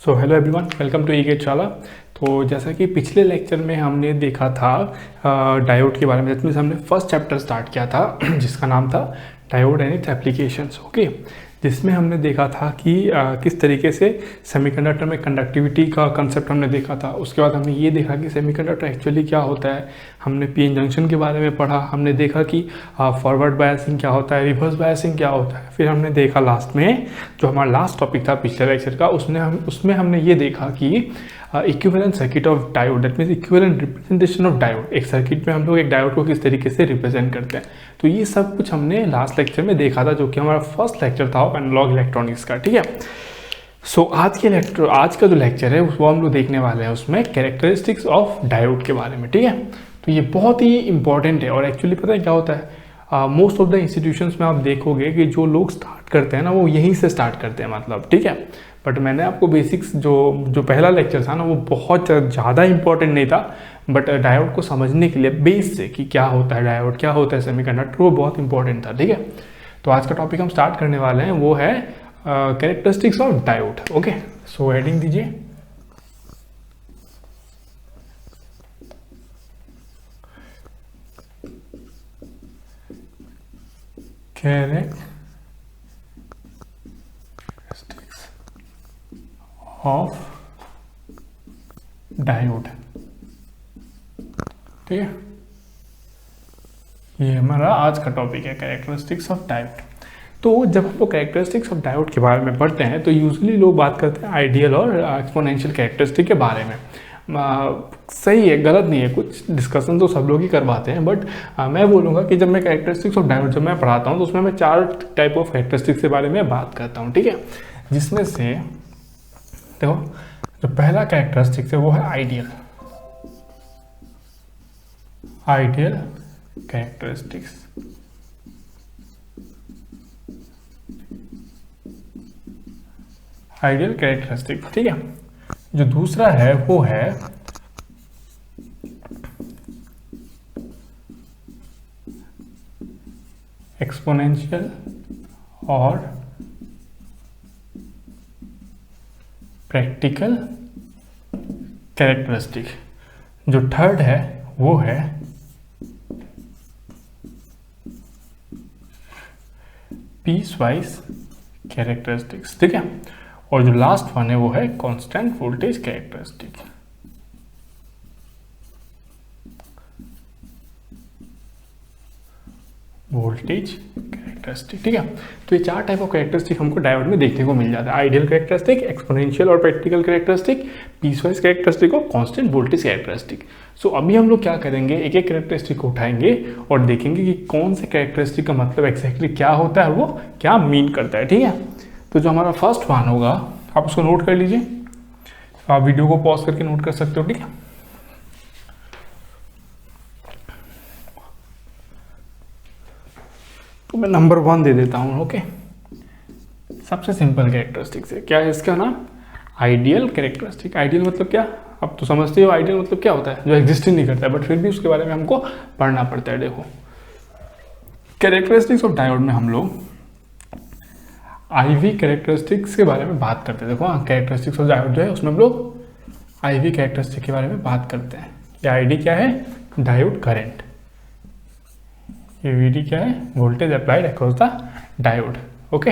So hello everyone, welcome to e Shala. तो जैसा कि पिछले लेक्चर में हमने देखा था डायोड के बारे में, जिसमें हमने फर्स्ट चैप्टर स्टार्ट किया था जिसका नाम था diode and it's applications. Okay, जिसमें हमने देखा था कि किस तरीके से सेमीकंडक्टर में कंडक्टिविटी का कंसेप्ट हमने देखा था। उसके बाद हमने ये देखा कि सेमीकंडक्टर एक्चुअली क्या होता है। हमने पीएन जंक्शन के बारे में पढ़ा, हमने देखा कि फॉरवर्ड बायसिंग क्या होता है, रिवर्स बायसिंग क्या होता है। फिर हमने देखा लास्ट में, जो हमारा लास्ट टॉपिक था पिछले लेक्चर का, उसमें हमने ये देखा कि equivalent circuit of diode, that means equivalent representation of diode. एक सर्किट में हम लोग एक डायोड को किस तरीके से रिप्रेजेंट करते हैं। तो ये सब कुछ हमने लास्ट लेक्चर में देखा था, जो कि हमारा फर्स्ट लेक्चर था एनालॉग इलेक्ट्रॉनिक्स का। ठीक है, सो आज का जो लेक्चर है वो हम लोग देखने वाले हैं, उसमें कैरेक्टरिस्टिक्स ऑफ डायोड के बारे में। ठीक है, तो ये बहुत ही इंपॉर्टेंट है। और एक्चुअली पता है क्या होता है, मोस्ट ऑफ द इंस्टीट्यूशंस में आप देखोगे कि जो लोग स्टार्ट करते हैं ना, वो यहीं से स्टार्ट करते हैं, मतलब। ठीक है, बट मैंने आपको बेसिक्स जो पहला लेक्चर था ना, वो बहुत ज़्यादा इंपॉर्टेंट नहीं था, बट डायोड को समझने के लिए बेस से कि क्या होता है डायोड, क्या होता है सेमीकंडक्टर, वो बहुत इंपॉर्टेंट था। ठीक है, तो आज का टॉपिक हम स्टार्ट करने वाले हैं, वो है characteristics of diode. Okay, so heading दीजिए कैरेक्टरिस्टिक्स ऑफ डायोड। ठीक है, ये हमारा आज का टॉपिक है, कैरेक्टरिस्टिक्स ऑफ डायोड। तो जब हम लोग कैरेक्टरिस्टिक्स ऑफ डायोड के बारे में पढ़ते हैं तो यूजुअली लोग बात करते हैं आइडियल और एक्सपोनेंशियल कैरेक्टरिस्टिक के बारे में। सही है, गलत नहीं है, कुछ डिस्कशन तो सब लोग ही करवाते हैं, बट मैं बोलूँगा कि जब मैं कैरेक्टरिस्टिक्स ऑफ डायोड जब मैं पढ़ाता हूँ तो उसमें मैं 4 टाइप ऑफ कैरेक्टरिस्टिक्स के बारे में बात करता हूँ। ठीक है, जिसमें से देखो, जो पहला कैरेक्टरिस्टिक्स है वो है आइडियल कैरेक्टरिस्टिक्स। Ideal characteristic. ठीक है, जो दूसरा है वो है एक्सपोनेंशियल और प्रैक्टिकल कैरेक्टरिस्टिक। जो थर्ड है वो है पीसवाइज कैरेक्टरिस्टिक्स। ठीक है, और जो लास्ट वन है वो है कांस्टेंट वोल्टेज कैरेक्टरिस्टिक। ठीक है, तो ये 4 टाइप ऑफ कैरेक्टरिस्टिक हमको डायोड में देखने को मिल जाता है। आइडियल कैरेक्टरिस्टिक, एक्सपोनेंशियल और प्रैक्टिकल कैरेक्टरिस्टिक, पीसवाइज कैरेक्टरिस्टिक और कांस्टेंट वोल्टेज कैरेक्टरिस्टिक। सो अभी हम लोग क्या करेंगे, एक एक कैरेक्टरिस्टिक को उठाएंगे और देखेंगे कि कौन से कैरेक्टरिस्टिक का मतलब एक्जैक्टली क्या होता है, वो क्या मीन करता है। ठीक है, तो जो हमारा फर्स्ट वन होगा, आप उसको नोट कर लीजिए, आप वीडियो को पॉज करके नोट कर सकते हो। ठीक है, तो मैं नंबर 1 दे देता हूं। ओके, सबसे सिंपल कैरेक्टरिस्टिक है, क्या है इसका नाम, आइडियल कैरेक्टरिस्टिक। आइडियल मतलब क्या, अब तो समझते हो आइडियल मतलब क्या होता है, जो एग्जिस्ट ही नहीं करता है, बट फिर भी उसके बारे में हमको पढ़ना पड़ता है। देखो, कैरेक्टरिस्टिक्स ऑफ डायोड में हम लोग आईवी कैरेक्टरिस्टिक्स के बारे में बात करते हैं। देखो, कैरेक्टरिस्टिक्स ऑफ डायोड जो है उसमें हम लोग आईवी कैरेक्टरिस्टिक के बारे में बात करते हैं। ये आईडी क्या है, डायोड करंट। ये वीडी क्या है, voltage applied across the diode. Okay,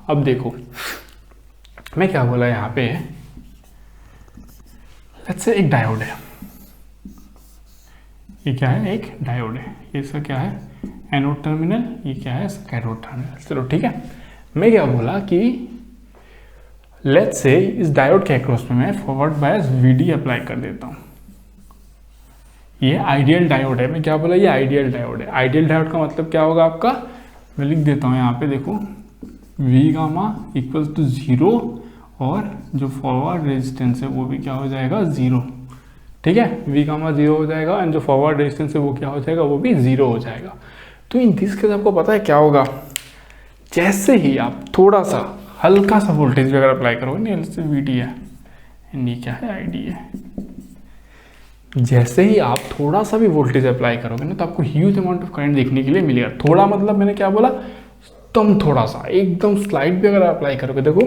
अब देखो मैं क्या बोला यहाँ पे, लेट्स से एक डायोड है, ये क्या है, एक डायोड है, ये इसका क्या है, एनोड टर्मिनल, ये क्या है, इसका कैथोड टर्मिनल। चलो ठीक है, मैं क्या बोला कि लेट्स से इस डायोड के अक्रॉस में मैं फॉरवर्ड बायस वीडी अप्लाई कर देता हूँ। ये आइडियल डायोड है, मैं क्या बोला, ये आइडियल डायोड है। आइडियल डायोड का मतलब क्या होगा आपका, मैं लिख देता हूँ यहाँ पे, देखो, वी गामा इक्वल्स टू 0 और जो फॉरवर्ड रेजिस्टेंस है वो भी क्या हो जाएगा, 0। ठीक है, वी गामा 0 हो जाएगा एंड जो फॉरवर्ड रेजिस्टेंस है वो क्या हो जाएगा, वो भी 0 हो जाएगा। तो इन दिस केस आपको पता है क्या होगा, जैसे ही आप थोड़ा सा हल्का सा वोल्टेज भी अगर अप्लाई करोगे ना, जैसे वीडी है एंड ये क्या है, आईडी है, जैसे ही आप थोड़ा सा भी वोल्टेज अप्लाई करोगे ना तो आपको ह्यूज अमाउंट ऑफ करंट देखने के लिए मिलेगा। थोड़ा मतलब मैंने क्या बोला, एकदम थोड़ा सा, एकदम स्लाइड भी अगर अप्लाई करोगे, देखो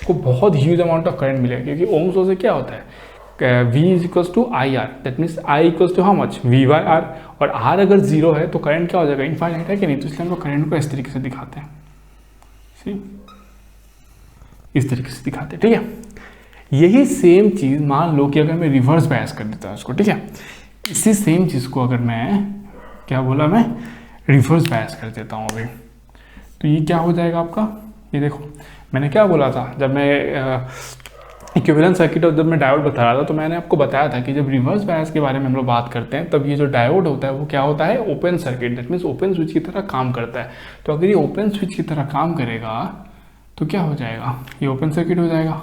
आपको बहुत ह्यूज अमाउंट ऑफ करंट मिलेगा, क्योंकि ओम्स लॉ से क्या होता है, V is equals to I R, that means I equals to how much, V by R, और आर अगर जीरो है तो करंट क्या हो जाएगा, इनफाइनाइट है कि नहीं, तो इसलिए हम लोग करंट को इस तरीके से दिखाते हैं, इस तरीके से दिखाते हैं, ठीक है। यही सेम चीज़ मान लो कि अगर मैं रिवर्स बायस कर देता हूँ इसको, ठीक है, इसी सेम चीज़ को अगर मैं क्या बोला, मैं रिवर्स बायस कर देता हूँ अभी, तो ये क्या हो जाएगा आपका, ये देखो मैंने क्या बोला था जब मैं इक्विवेलेंट सर्किट और जब मैं डायोड बता रहा था, तो मैंने आपको बताया था कि जब रिवर्स बायस के बारे में हम लोग बात करते हैं तब ये जो डायोड होता है वो क्या होता है, open circuit, that means open switch की तरह काम करता है। तो अगर ये ओपन स्विच की तरह काम करेगा तो क्या हो जाएगा, ये ओपन सर्किट हो जाएगा।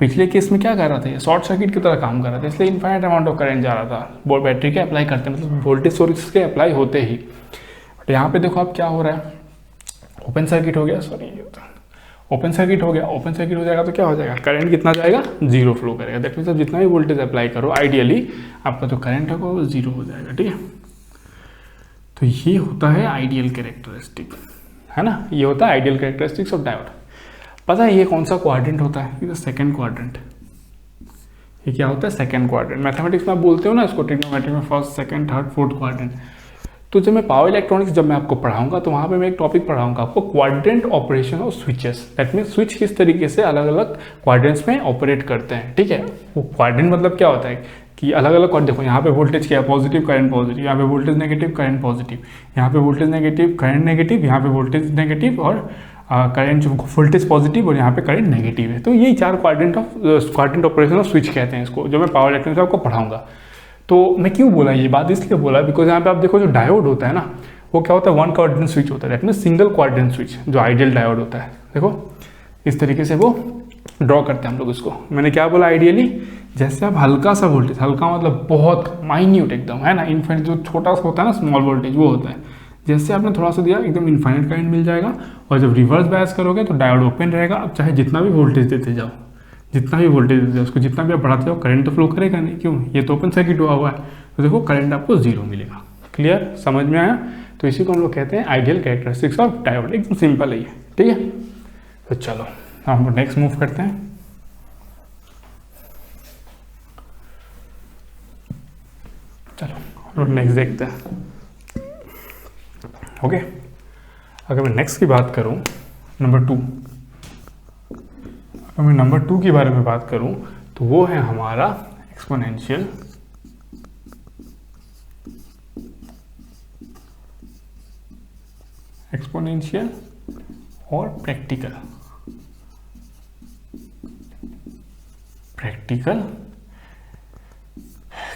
पिछले केस में क्या कर रहा था, ये शॉर्ट सर्किट की तरह काम कर रहा था, इसलिए इनफाइनाइट अमाउंट ऑफ करंट जा रहा था, बैटरी के अप्लाई करते हैं, मतलब वोल्टेज सोर्स के अप्लाई होते ही। बट यहाँ पे देखो अब क्या हो रहा है, ओपन सर्किट हो गया, सॉरी ओपन सर्किट हो गया, ओपन सर्किट हो जाएगा तो क्या हो जाएगा, करंट कितना जाएगा, जीरो फ्लो करेगा, दैट मीन्स जितना भी वोल्टेज अप्लाई करो आइडियली आपका जो करंट होगा वो जीरो हो जाएगा, ठीक है। तो ये होता है आइडियल कैरेक्टरिस्टिक, है ना, ये होता है आइडियल कैरेक्टरिस्टिक्स ऑफ डायोड। पता है ये कौन सा क्वाड्रेंट होता है, ये सेकंड क्वाड्रेंट, ये क्या होता है, सेकंड क्वाड्रेंट। मैथमेटिक्स में आप बोलते हो ना इसको, ट्रिग्नोमेट्री में first second third fourth quadrant. तो जब मैं पावर इलेक्ट्रॉनिक्स जब मैं आपको पढ़ाऊंगा तो वहाँ पे मैं एक टॉपिक पढ़ाऊंगा आपको, quadrant operation of switches, that means switch किस तरीके से अलग अलग क्वाड्रेंट्स में ऑपरेट करते हैं, ठीक है। वो क्वाड्रेंट मतलब क्या होता है कि अलग अलग क्वाड्रेंट, देखो यहाँ पे वोल्टेज क्या है, पॉजिटिव करंट पॉजिटिव, यहाँ पे वोल्टेज नेगेटिव करंट पॉजिटिव, यहाँ पे वोल्टेज नेगेटिव करंट नेगेटिव, यहाँ पे वोल्टेज नेगेटिव और करंट जो वोल्टेज पॉजिटिव और यहाँ पे करंट नेगेटिव है। तो यही चार क्वाड्रेंट ऑपरेशन ऑफ स्विच कहते हैं इसको, जो मैं पावर इलेक्ट्रॉनिक्स आपको पढ़ाऊंगा। तो मैं क्यों बोला ये बात, इसलिए बोला बिकॉज यहाँ पे आप देखो जो डायोड होता है ना, वो क्या होता है, वन क्वाड्रेंट स्विच होता है, that means single quadrant switch जो आइडियल डायोड होता है। देखो इस तरीके से वो ड्रॉ करते हैं हम लोग इसको। मैंने क्या बोला, आइडियली जैसे आप हल्का सा वोल्टेज, हल्का मतलब बहुत माइन्यूट एकदम, है ना, इनफाइनाइट जो छोटा सा होता है ना स्मॉल वोल्टेज वो होता है, जैसे आपने थोड़ा सा दिया एकदम इनफाइनाइट करंट मिल जाएगा। और जब रिवर्स बायस करोगे तो डायोड ओपन रहेगा, अब चाहे जितना भी वोल्टेज देते जाओ, जितना भी वोल्टेज देते जाओ उसको, जितना भी आप बढ़ाते जाओ करंट तो फ्लो करेगा नहीं, क्यों, ये तो ओपन सर्किट हुआ है, तो देखो करंट आपको जीरो मिलेगा। क्लियर, समझ में आया। तो इसी को हम लोग कहते हैं आइडियल कैरेक्टरिस्टिक्स ऑफ डायोड, एकदम सिंपल है ये, ठीक है। तो चलो हम लोग नेक्स्ट मूव करते हैं। चलो हम लोग नेक्स्ट देखते हैं। ओके, अगर मैं नेक्स्ट की बात करूं, नंबर 2, अगर मैं नंबर 2 के बारे में बात करूं तो वो है हमारा एक्सपोनेंशियल और प्रैक्टिकल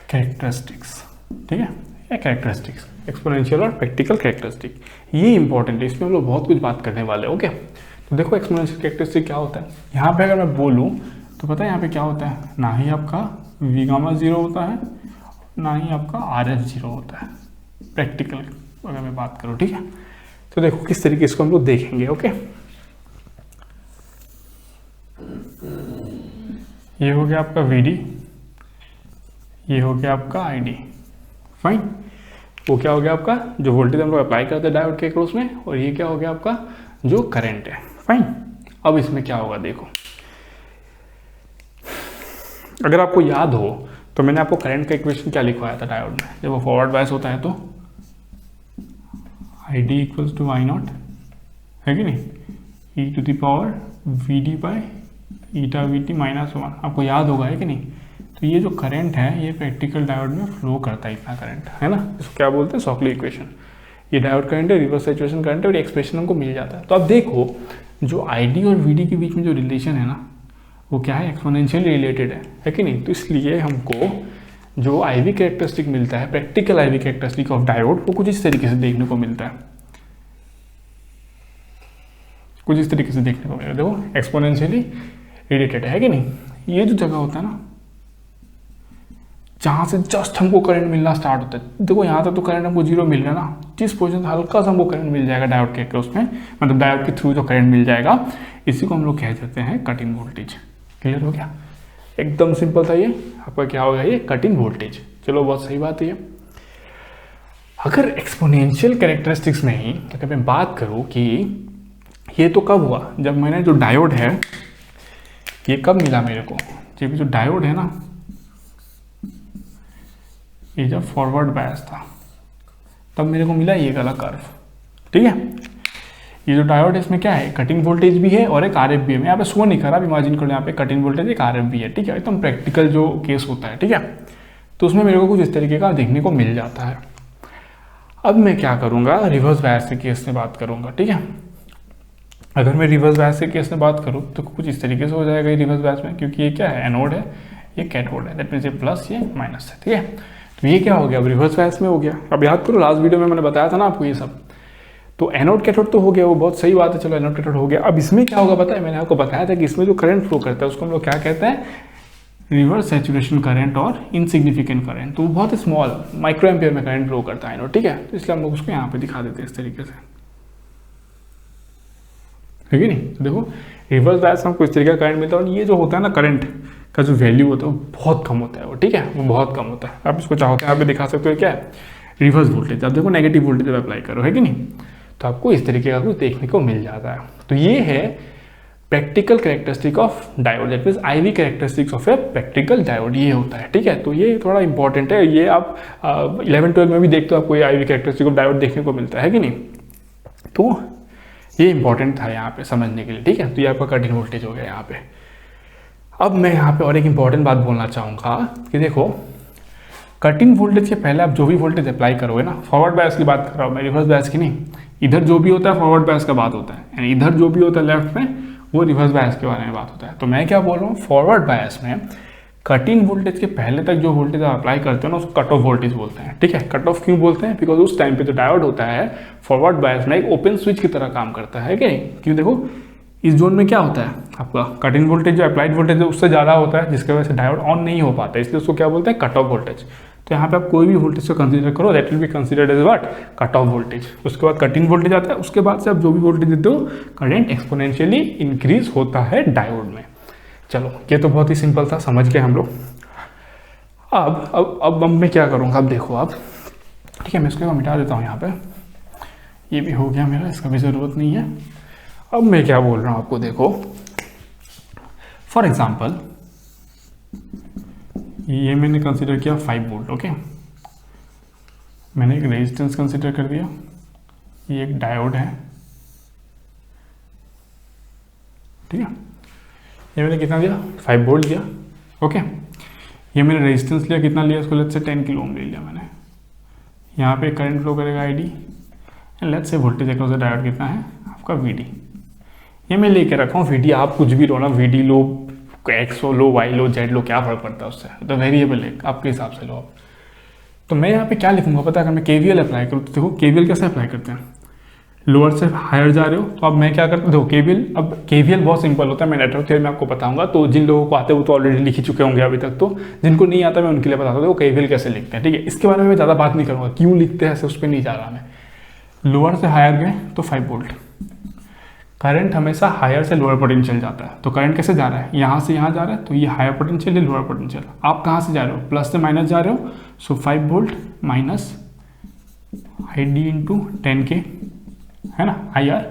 कैरेक्टरिस्टिक्स, ठीक है, या कैरेक्टरिस्टिक्स, एक्सपोनेंशियल और प्रैक्टिकल कैरेक्टरिस्टिक, ये इंपॉर्टेंट है, इसमें हम लोग बहुत कुछ बात करने वाले हैं। ओके, तो देखो एक्सपोनेंशियल कैरेक्टरिस्टिक क्या होता है, यहाँ पे अगर मैं बोलूँ तो पता है यहाँ पे क्या होता है, ना ही आपका वी गामा जीरो होता है, ना ही आपका आर एफ जीरो होता है, प्रैक्टिकल अगर मैं बात करूँ, ठीक है। तो देखो किस तरीके से हम लोग देखेंगे। ओके, ये हो गया आपका वी डी, ये हो गया आपका आई डी, फाइन। वो क्या हो गया आपका जो वोल्टेज हम लोग अप्लाई करते हैं डायोड के क्रॉस में, और ये क्या हो गया आपका जो करंट है, फाइन। अब इसमें क्या होगा देखो, अगर आपको याद हो तो मैंने आपको करंट का इक्वेशन क्या लिखवाया था डायोड में, जब वो फॉरवर्ड बायस होता है तो I D equals to I naught, है कि नहीं, e to the power V D by eta V T minus 1, आपको याद होगा, है कि नहीं। तो ये जो करंट है ये प्रैक्टिकल डायोड में फ्लो करता है, इतना करंट है ना, इसको क्या बोलते हैं, शॉकली इक्वेशन। ये डायोड करंट है, रिवर्स सैचुरेशन करंट है, और एक्सप्रेशन हमको मिल जाता है। तो अब देखो जो आईडी और वीडी के बीच में जो रिलेशन है ना, वो क्या है, एक्सपोनेंशियली रिलेटेड है कि नहीं। तो इसलिए हमको जो आईवी कैरेक्टरिस्टिक मिलता है, practical I V characteristic of diode, वो कुछ इस तरीके से देखने को मिलता है, कुछ इस तरीके से देखने को मिलता है। देखो एक्सपोनेंशियली रिलेटेड है कि नहीं। ये जो जगह होता है ना जहाँ से जस्ट हमको करंट मिलना स्टार्ट होता है, देखो यहाँ तक तो करंट हमको जीरो मिल रहा है ना, जिस पोजीशन से हल्का सा हमको करंट मिल जाएगा डायोड के उसमें, मतलब डायोड के थ्रू जो करंट मिल जाएगा, इसी को हम लोग कह देते हैं कट इन वोल्टेज। क्लियर हो गया, एकदम सिंपल था ये। आपका क्या होगा, ये कट इन वोल्टेज। चलो बहुत सही बात है ये। अगर एक्सपोनेंशियल कैरेक्टरिस्टिक्स में ही अगर मैं बात करूँ कि ये तो कब हुआ, जब मैंने जो डायोड है ये कब मिला मेरे को, जब जो डायोड है ना, ये जब फॉरवर्ड बायस था तब मेरे को मिला ये वाला कर्व, ठीक है। ये जो डायोड है इसमें क्या है, कटिंग वोल्टेज भी है और एक आरएफ भी है। मैं यहाँ पे शो नहीं कर रहा, इमेजिन करो यहाँ पे कटिंग वोल्टेज एक आरएफ भी है, ठीक है, एकदम प्रैक्टिकल जो केस होता है, ठीक है। तो उसमें मेरे को कुछ इस तरीके का देखने को मिल जाता है। अब मैं क्या करूँगा, रिवर्स बायस के केस में बात करूँगा, ठीक है। अगर मैं रिवर्स बायस के केस में बात करूँ तो कुछ इस तरीके से हो जाएगा ये रिवर्स बायस में, क्योंकि ये क्या है, एनोड है, ये कैथोड है, दैट मीन्स ये प्लस ये माइनस है, ठीक है। तो ये क्या हो गया, अब रिवर्स बायस में हो गया। अब याद करो लास्ट वीडियो में मैंने बताया था ना आपको ये सब, तो एनोड कैथोड तो हो गया, वो बहुत सही बात है, चलो एनोड कैथोड हो गया। अब इसमें क्या होगा पता है, मैंने आपको बताया था कि इसमें जो करंट फ्लो करता है उसको हम लोग क्या कहते हैं, रिवर्स सैचुरेशन करंट और इनसिग्निफिकेंट करंट। तो वो बहुत स्मॉल माइक्रो एम्पियर में करंट फ्लो करता है एनोड, ठीक है। तो इसलिए हम लोग उसको यहाँ पे दिखा देते हैं इस तरीके से, है कि नहीं। तो देखो रिवर्स बायस में हमको इस तरीके का करंट मिलता है, और ये जो होता है ना करंट का जो वैल्यू होता है वो बहुत कम होता है, वो ठीक है, वो बहुत कम होता है। आप इसको चाहो तो यहाँ पे दिखा सकते हो क्या है, रिवर्स वोल्टेज। आप देखो नेगेटिव वोल्टेज जब अप्लाई करो, है कि नहीं, तो आपको इस तरीके का कुछ देखने को मिल जाता है। तो ये है practical characteristic of diode, that means I V characteristics of a practical diode, ये होता है, ठीक है। तो ये थोड़ा इंपॉर्टेंट है, ये आप 11-12 में भी देखते हो, आपको ये आईवी कैरेक्टरिस्टिक ऑफ डायोड देखने को मिलता है कि नहीं। तो ये इंपॉर्टेंट था यहाँ पे समझने के लिए, ठीक है। तो ये आपका कटिंग वोल्टेज हो गया यहाँ पे। अब मैं यहाँ पे और एक इंपॉर्टेंट बात बोलना चाहूँगा कि देखो कटिंग वोल्टेज के पहले आप जो भी वोल्टेज अप्लाई करोगे ना, फॉरवर्ड बायस की बात कर रहा हूँ मैं, रिवर्स बायस की नहीं, इधर जो भी होता है फॉरवर्ड बायस का बात होता है, यानी इधर जो भी होता है लेफ्ट में वो रिवर्स बायस के बारे में बात होता है। तो मैं क्या बोल रहा हूँ, फॉरवर्ड बायस में कटिंग वोल्टेज के पहले तक जो वोल्टेज आप अप्लाई करते हो ना उसको कट ऑफ वोल्टेज बोलते हैं, ठीक है। कट ऑफ क्यों बोलते हैं, बिकॉज उस टाइम पे जो डायोड होता है फॉरवर्ड बायस में एक ओपन स्विच की तरह काम करता है कि नहीं। क्यों, देखो इस जोन में क्या होता है, आपका कटिंग वोल्टेज जो अप्लाइड वोल्टेज है उससे ज़्यादा होता है, जिसकी वजह से डायोड ऑन नहीं हो पाता है, इसलिए उसको क्या बोलते हैं, कट ऑफ वोल्टेज। तो यहाँ पे आप कोई भी वोल्टेज को कंसीडर करो, that will be considered as what, cut off voltage. उसके बाद कटिंग वोल्टेज आता है, उसके बाद से आप जो भी वोल्टेज देते हो करंट एक्सपोनेंशियली इंक्रीज होता है डायोड में। चलो ये तो बहुत ही सिंपल था, समझ गए हम लोग। अब मैं क्या करूँगा, अब देखो आप, ठीक है, मैं इसको मिटा देता हूँ यहाँ पे, ये भी हो गया मेरा, इसका भी ज़रूरत नहीं है। अब मैं क्या बोल रहा हूँ आपको, देखो फॉर एग्जाम्पल ये मैंने कंसिडर किया 5 वोल्ट, ओके। मैंने एक रेजिस्टेंस कंसिडर कर दिया, ये एक डायोड है, ठीक है। ये मैंने कितना दिया, 5 वोल्ट दिया, ओके। ये मैंने रेजिस्टेंस लिया, कितना लिया इसको, लेट्स से 10 किलो ओम ले लिया मैंने। यहाँ पे करंट फ्लो करेगा ID, and let's say voltage across the diode कितना है आपका वीडी। ये मैं लेके रखा हूँ वीडी, आप कुछ भी लो ना, वीडी लो, एक्स लो, वाई लो, जेड लो, क्या फर्क पड़ता है उससे, तो वेरिएबल है, आपके हिसाब से लो आप। तो मैं यहाँ पे क्या लिखूंगा पता है, अगर मैं केवीएल अप्लाई करूँ तो देखो केवीएल कैसे अप्लाई करते हैं, लोअर से हायर जा रहे हो तो अब मैं क्या करता हूँ, देखो केवीएल, अब केवीएल बहुत सिंपल होता है, मैं नेटवर्क थ्योरी में आपको बताऊंगा, तो जिन लोगों को आते हैं वो तो ऑलरेडी लिख ही चुके होंगे अभी तक, तो जिनको नहीं आता मैं उनके लिए बताता हूँ वो केवीएल कैसे लिखते हैं, ठीक है। इसके बारे में मैं ज़्यादा बात नहीं करूँगा, क्यों लिखते हैं ऐसे उस पर नहीं जा रहा मैं। लोअर से हायर गए तो 5 वोल्ट, करंट हमेशा हायर से लोअर पोटेंशियल जाता है, तो करंट कैसे जा रहा है, यहाँ से यहाँ जा रहा है, तो ये हायर पोटेंशियल, ये लोअर पोटेंशियल। आप कहाँ से जा रहे हो, प्लस से माइनस जा रहे हो, so 5 volt minus I D into 10 के, है ना, I R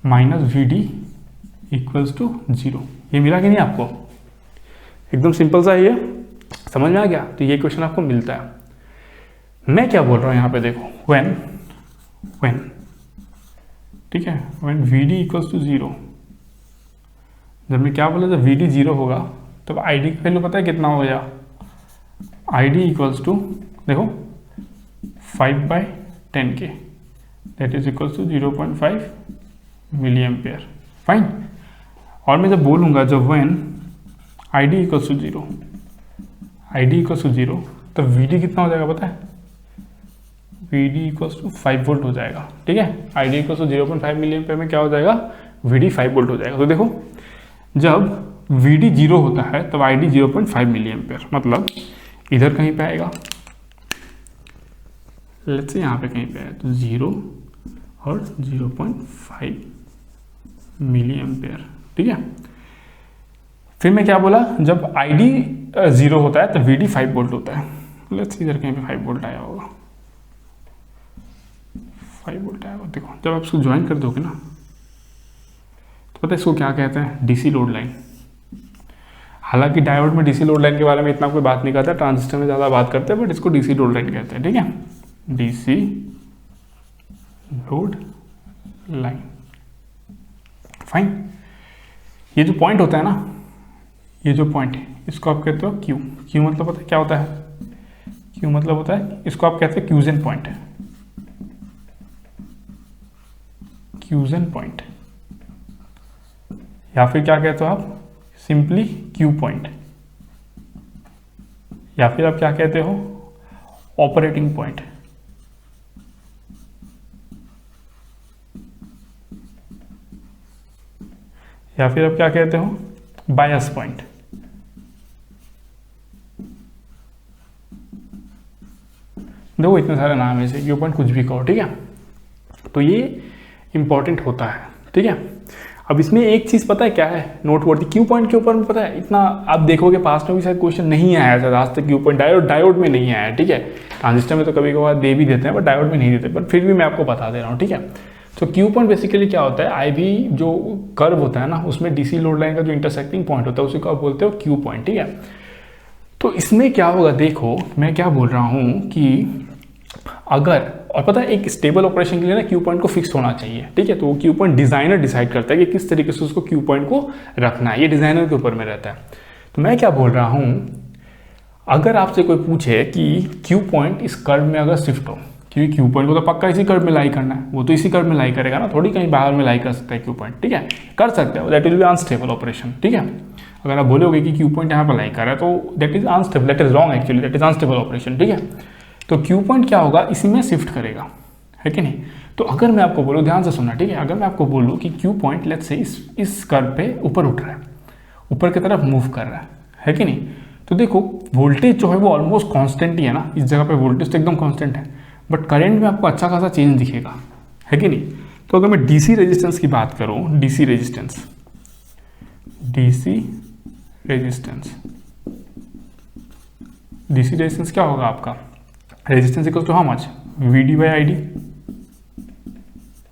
minus V D equals to 0। ये मिला कि नहीं आपको, एकदम सिंपल सा ये, समझ में आ गया। तो ये क्वेश्चन आपको मिलता है। मैं क्या बोल रहा हूँ यहाँ पे देखो, व्हेन ठीक है, when V D equals to 0, जब मैं क्या बोला, जब वी डी 0 होगा तब आई डी का वैल्यू पता है कितना हो गया, आई डी इक्वल्स टू देखो 5/10 के, that is equals to 0.5 milli ampere, fine. और मैं जब बोलूँगा जब when I D equals to 0, I D equals to 0, तब वी डी कितना हो जाएगा पता है, V D equals to 5 volt हो जाएगा, ठीक है। I D equals to 0.5 milli ampere में क्या हो जाएगा, वी डी 5 वोल्ट हो जाएगा। तो देखो जब वी डी 0 होता है तब आई डी 0.5 मिली एम्पेयर, मतलब इधर कहीं पे आएगा, लेट्स से यहाँ पे कहीं पे आए तो 0 और 0.5 मिली एम्पेयर, ठीक है। फिर मैं क्या बोला, जब आई डी 0 होता है तो वी डी 5 वोल्ट होता है, लेट्स इधर कहीं पे 5 वोल्ट आया होगा, 5 वोल्ट आया होगा। देखो जब आप इसको ज्वाइन कर दोगे ना तो पता है इसको क्या कहते हैं, डीसी लोड लाइन, हालांकि डायोड में डीसी लोड लाइन के बारे में इतना कोई बात नहीं करता, ट्रांजिस्टर में ज़्यादा बात करते हैं, बट इसको डीसी लोड लाइन कहते हैं, ठीक है, डीसी लोड लाइन। फाइन। ये जो पॉइंट होता है ना, ये जो पॉइंट है इसको आप कहते हो क्यू। क्यू मतलब पता है क्या होता है? क्यू मतलब होता है, इसको आप कहते हैं क्यूजन पॉइंट, क्यूजन पॉइंट, या फिर क्या कहते हो आप? सिंपली क्यू पॉइंट, या फिर आप क्या कहते हो? Operating point. या फिर आप क्या कहते हो? बायस पॉइंट। देखो इतने सारे नाम है इसे, क्यू पॉइंट कुछ भी कहो, ठीक है। तो ये इंपॉर्टेंट होता है, ठीक है। अब इसमें एक चीज़ पता है क्या है नोट वर्दी, क्यू पॉइंट के ऊपर में पता है इतना आप देखोगे पास्ट में भी शायद क्वेश्चन नहीं आया था आज तक क्यू पॉइंट, डायोड में नहीं आया, ठीक है। ट्रांजिस्टर में तो कभी कभार दे भी देते हैं, बट डायोड में नहीं देते, बट फिर भी मैं आपको बता दे रहा हूँ, ठीक है। तो क्यू पॉइंट बेसिकली क्या होता है, आईवी जो कर्व होता है ना, उसमें डीसी लोड लाइन का जो इंटरसेक्टिंग पॉइंट होता है उसी को आप बोलते हो क्यू पॉइंट, ठीक है। तो इसमें क्या होगा, देखो मैं क्या बोल रहा हूँ कि अगर, और पता है एक स्टेबल ऑपरेशन के लिए ना क्यू पॉइंट को फिक्स होना चाहिए, ठीक है। तो वो क्यू पॉइंट डिजाइनर डिसाइड करता है कि किस तरीके से उसको क्यू पॉइंट को रखना है, ये डिजाइनर के ऊपर में रहता है। तो मैं क्या बोल रहा हूँ, अगर आपसे कोई पूछे कि क्यू पॉइंट इस कर्व में अगर शिफ्ट हो, क्योंकि क्यू पॉइंट को तो पक्का इसी कर्व में लाई करना है, वो तो इसी कर्व में लाई करेगा ना, थोड़ी कहीं बाहर में लाई कर सकता है क्यू पॉइंट, ठीक है, कर सकते हो, that will B unstable operation, ठीक है। अगर आप बोलोगे कि क्यू पॉइंट यहाँ पर लाई कर रहा है तो that is unstable, that is wrong actually, that is unstable operation, ठीक है। तो क्यू पॉइंट क्या होगा, इसी में शिफ्ट करेगा, है कि नहीं। तो अगर मैं आपको बोलूँ, ध्यान से सुनना, ठीक है, अगर मैं आपको बोलूँ कि क्यू पॉइंट लेट्स से इस कर्व पे ऊपर उठ रहा है, ऊपर की तरफ मूव कर रहा है कि नहीं, तो देखो वोल्टेज जो है वो ऑलमोस्ट कांस्टेंट ही है ना, इस जगह पे वोल्टेज तो एकदम कांस्टेंट है, बट करंट में आपको अच्छा खासा चेंज दिखेगा, है कि नहीं। तो अगर मैं डीसी रेजिस्टेंस की बात करूँ, डीसी रेजिस्टेंस, डीसी रेजिस्टेंस क्या होगा आपका, resistance equal to how much, V D by I D,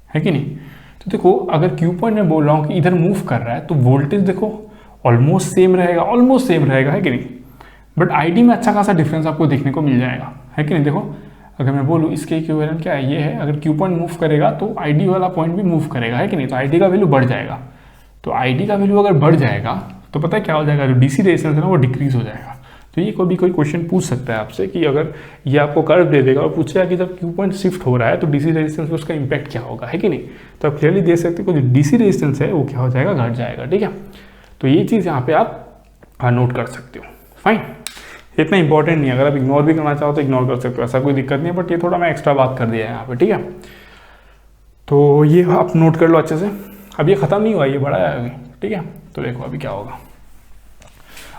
है कि नहीं। तो देखो अगर क्यू पॉइंट में बोल रहा हूँ कि इधर मूव कर रहा है तो वोल्टेज देखो ऑलमोस्ट सेम रहेगा, है कि नहीं, बट आईडी में अच्छा खासा डिफरेंस आपको देखने को मिल जाएगा, है कि नहीं। देखो अगर मैं बोलूँ इसके इक्विवेलेंट क्या है, ये है, अगर क्यू पॉइंट मूव करेगा तो आईडी वाला पॉइंट भी मूव करेगा, है कि नहीं, तो आईडी का वैल्यू बढ़ जाएगा। तो आईडी का वैल्यू अगर बढ़ जाएगा तो पता है क्या हो जाएगा, जो डीसी रेजिस्टेंस है ना वो डिक्रीज हो जाएगा। तो ये कोई क्वेश्चन पूछ सकता है आपसे कि अगर ये आपको कर्व दे देगा और पूछेगा कि जब क्यू पॉइंट शिफ्ट हो रहा है तो डीसी रेजिस्टेंस पे उसका इंपैक्ट क्या होगा, है कि नहीं। तो आप क्लियरली देख सकते हो जो डीसी रेजिस्टेंस है वो क्या हो जाएगा, घट जाएगा, ठीक है। तो ये चीज़ यहाँ पे आप नोट कर सकते हो, फाइन। इतना इंपॉर्टेंट नहीं है, अगर आप इग्नोर भी करना चाहो तो इग्नोर कर सकते हो, ऐसा कोई दिक्कत नहीं है, बट ये थोड़ा मैं एक्स्ट्रा बात कर दिया है यहाँ पे, ठीक है। तो ये आप नोट कर लो अच्छे से। अब ये खत्म नहीं हुआ, ये बड़ा है अभी, ठीक है। तो देखो अभी क्या होगा,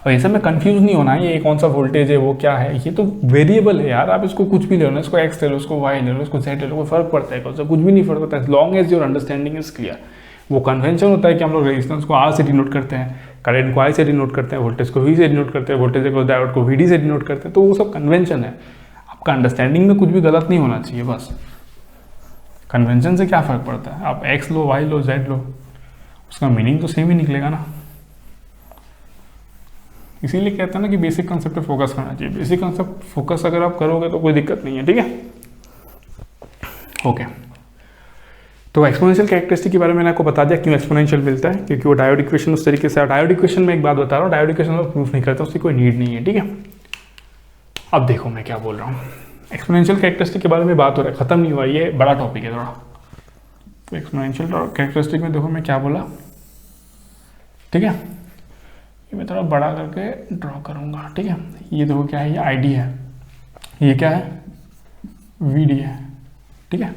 और ये सब में कंफ्यूज नहीं होना है, ये कौन सा वोल्टेज है वो क्या है, ये तो वेरिएबल है यार, आप इसको कुछ भी ले लो, इसको एक्स ले लो, इसको वाई ले लो, इसको जेड ले लो, कोई फर्क पड़ता है कौन सा, कुछ भी नहीं फर्क पड़ता है, long as your understanding is clear. वो कन्वेंशन होता है कि हम लोग रेजिस्टेंस को आर से डिनोट करते हैं, करंट को आई से डिनोट करते हैं, वोल्टेज को वी से डिनोट करते हैं, वोल्टेज को डायोड को वीडी से डिनोट करते हैं, तो वो सब कन्वेंशन है। आपका अंडरस्टैंडिंग में कुछ भी गलत नहीं होना चाहिए, बस कन्वेंशन से क्या फ़र्क पड़ता है, आप एक्स लो, वाई लो, जेड लो, उसका मीनिंग तो सेम ही निकलेगा ना। इसीलिए कहते हैं ना कि बेसिक कंसेप्ट पे फोकस करना चाहिए, बेसिक कंसेप्ट फोकस अगर आप करोगे तो कोई दिक्कत नहीं है, ठीक है। ओके, तो एक्सपोनेंशियल कैरेक्टरिस्टिक के बारे में मैंने आपको बता दिया क्यों एक्सपोनेंशियल मिलता है, क्योंकि वो डायोड इक्वेशन उस तरीके से, डायोड इक्वेशन में एक बात बता रहा हूँ, डायोड इक्वेशन में प्रूफ नहीं करता, उसकी कोई नीड नहीं है, ठीक है। अब देखो मैं क्या बोल रहा हूँ, एक्सपोनेंशियल कैरेक्टरिस्टिक के बारे में बात हो रहा है, खत्म नहीं हुआ, ये बड़ा टॉपिक है थोड़ा। तो एक्सपोनेंशियल कैरेक्टरिस्टिक में देखो मैं क्या बोला, ठीक है, ये मैं थोड़ा बड़ा करके ड्रॉ करूँगा, ठीक है। ये देखो क्या है, ये आईडी है, ये क्या है, वीडी है, ठीक है।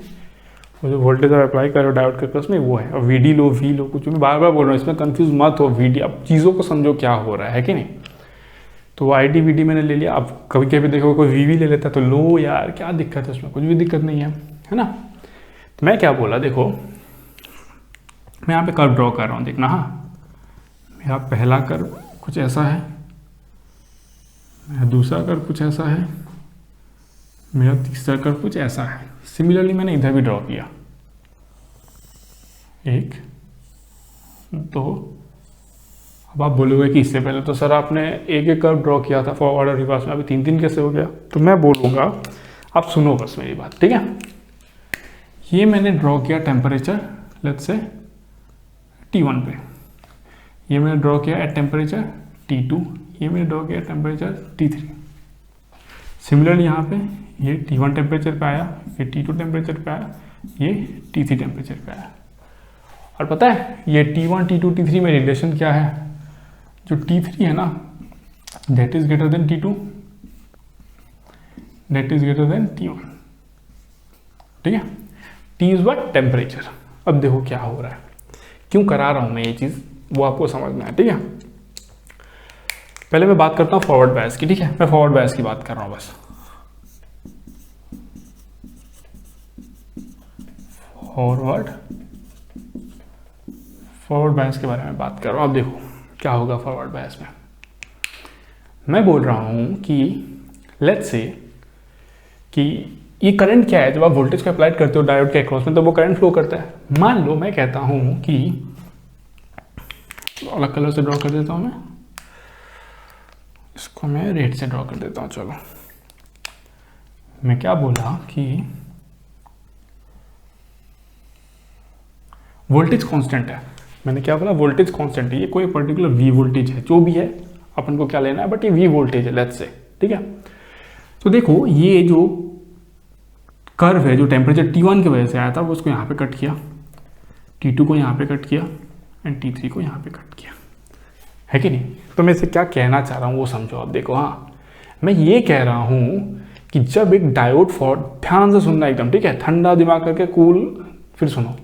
वो जो वोल्टेज आप अप्लाई कर रहे हो डायोड के क्रॉस में वो है, और वीडी लो, वी लो, कुछ मैं बार बार बोल रहा हूँ, इसमें कंफ्यूज मत हो, वीडी, अब चीज़ों को समझो क्या हो रहा है कि नहीं। तो आईडी वीडी मैंने ले लिया, अब कभी कभी देखो कोई वीवी ले लेता है तो लो यार क्या दिक्कत है उसमें, कुछ भी दिक्कत नहीं है ना। तो मैं क्या बोला, देखो मैं यहाँ पे कर्व ड्रॉ कर रहा हूँ, देखना, हाँ मेरा पहला कर्व कुछ ऐसा है, मेरा दूसरा कर्व कुछ ऐसा है, मेरा तीसरा कर्व कुछ ऐसा है। सिमिलरली मैंने इधर भी ड्रॉ किया, 1 2 अब आप बोलोगे कि इससे पहले तो सर आपने एक एक कर्व ड्रॉ किया था फॉरवर्ड और रिवर्स में, अभी तीन तीन कैसे हो गया? तो मैं बोलूँगा, आप सुनो बस मेरी बात, ठीक है। ये मैंने ड्रॉ किया टेम्परेचर लेट्स से T1 पे, ये मैंने ड्रॉ किया एट टेम्परेचर T2, ये मैंने ड्रॉ किया टेम्परेचर T3। सिमिलरली यहाँ पे ये T1 टेम्परेचर पे आया, ये T2 टेम्परेचर पे आया, ये T3 टेम्परेचर पे आया। और पता है ये T1 T2 T3 में रिलेशन क्या है? जो T3 है ना that is greater than T2, that is greater than T1, ठीक है। T is what? टेम्परेचर। अब देखो क्या हो रहा है, क्यों करा रहा हूं मैं ये चीज, वो आपको समझना है, ठीक है। पहले मैं बात करता हूँ फॉरवर्ड बायस की, ठीक है। मैं फॉरवर्ड बायस की बात कर रहा हूँ बस। फॉरवर्ड बायस के बारे में बात कर रहा हूँ। अब देखो क्या होगा फॉरवर्ड बायस में। मैं बोल रहा हूँ कि लेट्स से कि ये करंट क्या है, जब आप वोल्टेज को अप्लाई करते हो डायोड के अक्रॉस में तो वो करंट फ्लो करता है। मान लो मैं कहता हूँ कि अलग कलर से ड्रॉ कर देता हूँ, मैं इसको मैं रेड से ड्रॉ कर देता हूँ। चलो, मैं क्या बोला कि वोल्टेज कांस्टेंट है। मैंने क्या बोला? वोल्टेज कांस्टेंट है। ये कोई पर्टिकुलर वी वोल्टेज है, जो भी है अपन को क्या लेना है, बट ये वी वोल्टेज है लेट्स से, ठीक है। तो देखो ये जो कर्व है जो टेम्परेचर T1 की वजह से आया था वो उसको यहाँ पे कट किया, T2 को यहाँ पे कट किया एंड T3 को यहाँ पे कट किया, है कि नहीं? तो मैं इसे क्या कहना चाह रहा हूँ वो समझो आप। देखो हाँ, मैं ये कह रहा हूँ कि जब एक डायोड ध्यान से सुनना एकदम, ठीक है, ठंडा दिमाग करके, कूल, फिर सुनो।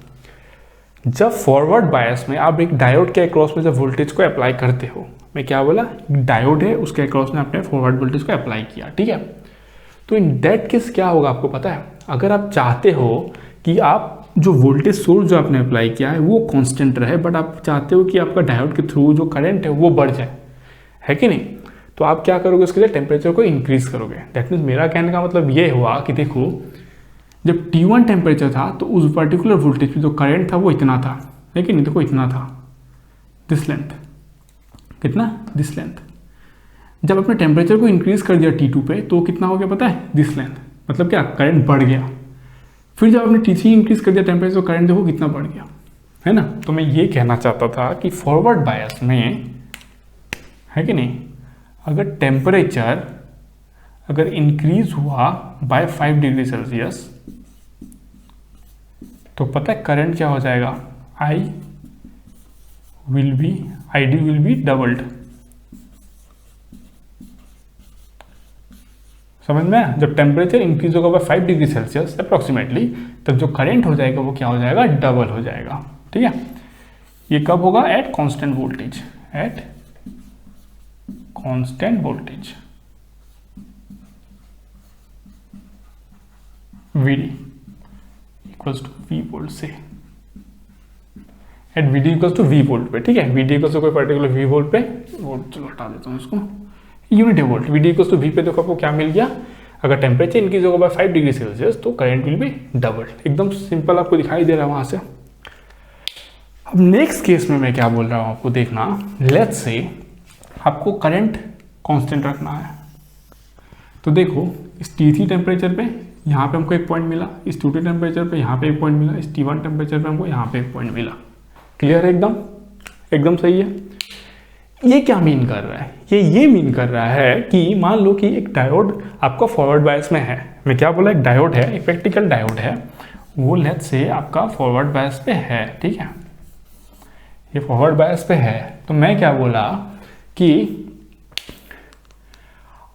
जब फॉरवर्ड बायस में आप एक डायोड के अक्रॉस में जब वोल्टेज को अप्लाई करते हो, मैं क्या बोला? डायोड है उसके अक्रॉस में आपने फॉरवर्ड वोल्टेज को अप्लाई किया, ठीक है। तो इन दैट केस क्या होगा आपको पता है? अगर आप चाहते हो कि आप जो वोल्टेज सोर्स जो आपने अप्लाई किया है वो कांस्टेंट रहे, बट आप चाहते हो कि आपका डायोड के थ्रू जो करंट है वो बढ़ जाए, है कि नहीं? तो आप क्या करोगे? उसके लिए टेम्परेचर को इंक्रीज करोगे। दैट मीन्स मेरा कहने का मतलब ये हुआ कि देखो जब T1 टेम्परेचर था तो उस पर्टिकुलर वोल्टेज पे जो करंट था वो इतना था, है कि नहीं? देखो इतना था, दिस लेंथ, कितना? This length. जब आपने टेम्परेचर को इंक्रीज कर दिया T2 पे तो कितना हो गया पता है? This length. मतलब क्या? करंट बढ़ गया। फिर जब आपने T3 इंक्रीज कर दिया टेम्परेचर, तो करंट देखो कितना बढ़ गया, है ना? तो मैं ये कहना चाहता था कि फॉरवर्ड बायस में, है कि नहीं, अगर टेम्परेचर अगर इंक्रीज हुआ बाय 5 डिग्री सेल्सियस तो पता है करंट क्या हो जाएगा? ID will be doubled. समझ में? जब टेम्परेचर इंक्रीज होगा बाय 5 डिग्री सेल्सियस अप्रोक्सीमेटली, तब जो करंट हो जाएगा वो क्या हो जाएगा? डबल हो जाएगा, ठीक है। ये कब होगा? At constant voltage, at constant voltage VD equals to V volt से, at VD equals to V volt पे, ठीक है। VD इक्वल्स टू कोई पर्टिकुलर V वोल्ट पे, वोल्ट चलो हटा देता हूँ इसको, यूनिट है volt. VD equals to V पे देखो आपको क्या मिल गया? अगर टेम्परेचर इंक्रीज होगा बाय 5 डिग्री सेल्सियस तो करंट विल बी डबल। एकदम सिंपल आपको दिखाई दे रहा है वहां से। अब नेक्स्ट केस में मैं क्या बोल रहा हूँ आपको देखना। लेट्स से आपको करंट कांस्टेंट रखना है, तो देखो इस T3 टेम्परेचर पे यहाँ पे हमको एक पॉइंट मिला, इस T2 टेम्परेचर पे यहाँ पे एक पॉइंट मिला, इस T1 टेम्परेचर पे हमको यहाँ पे एक पॉइंट मिला। क्लियर है? एकदम सही है। ये क्या मीन कर रहा है? ये मीन कर रहा है कि मान लो कि एक डायोड आपका फॉरवर्ड बायस में है। मैं क्या बोला? एक डायोड है, एक प्रैक्टिकल डायोड है, वो लेट्स से आपका फॉरवर्ड बायस पे है, ठीक है। ये फॉरवर्ड बायस पे है, तो मैं क्या बोला कि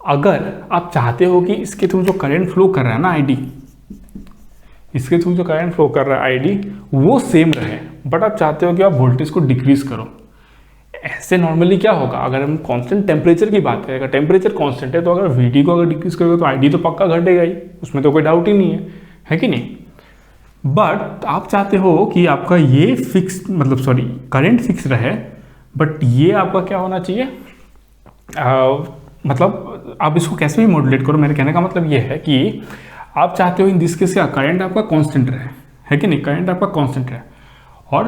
अगर आप चाहते हो कि इसके थ्रू जो करंट फ्लो कर रहा है ना ID, इसके थ्रू जो करंट फ्लो कर रहा है ID वो सेम रहे, बट आप चाहते हो कि आप वोल्टेज को डिक्रीज करो। ऐसे नॉर्मली क्या होगा? अगर हम कांस्टेंट टेम्परेचर की बात करें, अगर टेम्परेचर कांस्टेंट है तो अगर VD को अगर डिक्रीज करोगे तो ID तो पक्का घटेगा ही, उसमें तो कोई डाउट ही नहीं है कि नहीं? बट आप चाहते हो कि आपका ये फिक्स, मतलब सॉरी करंट फिक्स रहे, बट ये आपका क्या होना चाहिए? मतलब आप इसको कैसे भी मॉड्यूलेट करो। मेरे कहने का मतलब ये है कि आप चाहते हो इन दिस केस क्या करंट आपका कांस्टेंट रहे, है कि नहीं? करंट आपका कांस्टेंट रहे और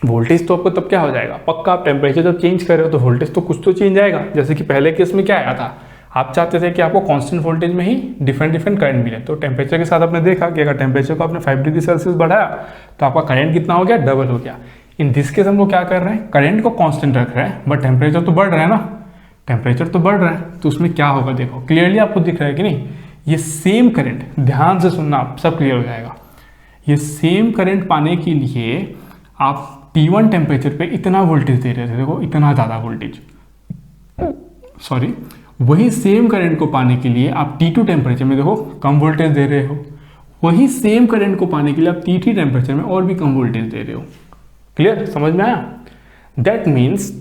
वोल्टेज तो आपको तब क्या हो जाएगा, पक्का आप टेम्परेचर जब चेंज कर रहे हो तो वोल्टेज तो कुछ तो चेंज आएगा। जैसे कि पहले केस में क्या आया था, आप चाहते थे कि आपको कांस्टेंट वोल्टेज में ही डिफरेंट करंट मिले, तो टेम्परेचर के साथ आपने देखा कि अगर टेम्परेचर को आपने 5 डिग्री सेल्सियस बढ़ाया तो आपका करंट कितना हो गया, डबल हो गया। इन दिस केस हम लोग क्या कर रहे हैं, करंट को कांस्टेंट रख रहे हैं बट टेम्परेचर तो बढ़ रहा है ना, टेम्परेचर तो बढ़ रहा है, तो उसमें क्या होगा देखो क्लियरली आपको दिख रहा है कि नहीं, ये सेम करंट, ध्यान से सुनना आप, सब क्लियर हो जाएगा। ये सेम करंट पाने के लिए आप T1 टेम्परेचर पे इतना वोल्टेज दे रहे थे, देखो इतना ज़्यादा वोल्टेज, सॉरी, वही सेम करंट को पाने के लिए आप T2 टेम्परेचर में देखो कम वोल्टेज दे रहे हो, वही सेम करंट को पाने के लिए आप T3 टेम्परेचर में और भी कम वोल्टेज दे रहे हो। क्लियर, समझ में आया? दैट मीन्स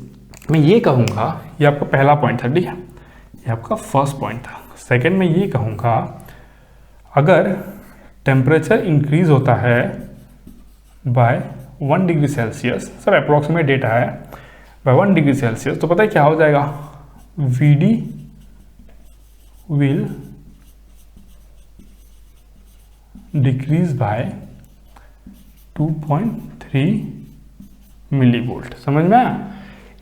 मैं ये कहूँगा, ये आपका पहला पॉइंट था, ठीक है, ये आपका फर्स्ट पॉइंट था। सेकेंड में ये कहूँगा, अगर टेम्परेचर इंक्रीज होता है by 1 degree Celsius, sir approximate data है, बाय 1 डिग्री सेल्सियस, तो पता है क्या हो जाएगा, VD will decrease by 2.3 milli volt. समझ में आया?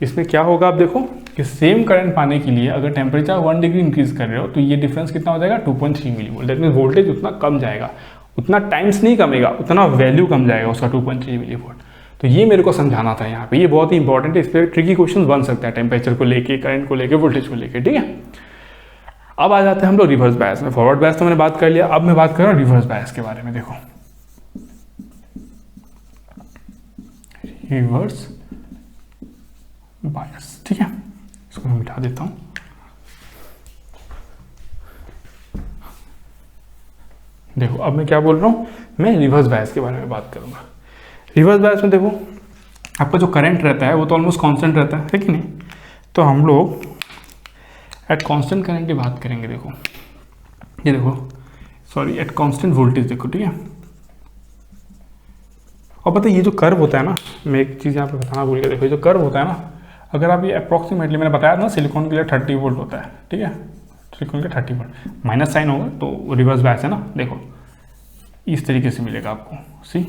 इसमें क्या होगा, आप देखो कि सेम करंट पाने के लिए अगर टेम्परेचर 1 डिग्री इंक्रीज कर रहे हो तो ये डिफरेंस कितना हो जाएगा, 2.3 milli volt. That mean voltage उतना कम जाएगा, उतना टाइम्स नहीं कमेगा, उतना वैल्यू कम जाएगा उसका 2.3 मिली वोल्ट। तो ये मेरे को समझाना था यहाँ पे, ये बहुत ही इंपॉर्टेंट है, इस पर ट्रिकी क्वेश्चन बन सकता है टेम्परेचर को लेके, करंट को लेके, वोल्टेज को लेके, ठीक है। अब आ जाते हैं हम लोग रिवर्स बायस में। फॉरवर्ड बायस तो मैंने बात कर लिया, अब मैं बात कर रहा हूँ रिवर्स बायस के बारे में। देखो रिवर्स बायस, ठीक है, इसको मैं मिटा देता हूँ। देखो अब मैं क्या बोल रहा हूँ, मैं रिवर्स बायस के बारे में बात करूँगा। रिवर्स बायस में देखो आपका जो करंट रहता है वो तो ऑलमोस्ट कांस्टेंट रहता है कि नहीं, तो हम लोग एट कांस्टेंट करंट की बात करेंगे। देखो ये देखो, सॉरी, एट कांस्टेंट वोल्टेज देखो, ठीक है। और पता है ये जो कर्व होता है ना, मैं एक चीज़ यहाँ पे बताना भूल गया, देखो ये जो कर्व होता है ना, अगर आप ये अप्रॉक्सीमेटली, मैंने बताया था ना सिलिकॉन के लिए 30 वोल्ट होता है, ठीक है, सिलिकॉन के 30 वोल्ट, माइनस साइन होगा तो रिवर्स बायस है ना। देखो इस तरीके से मिलेगा आपको, सी,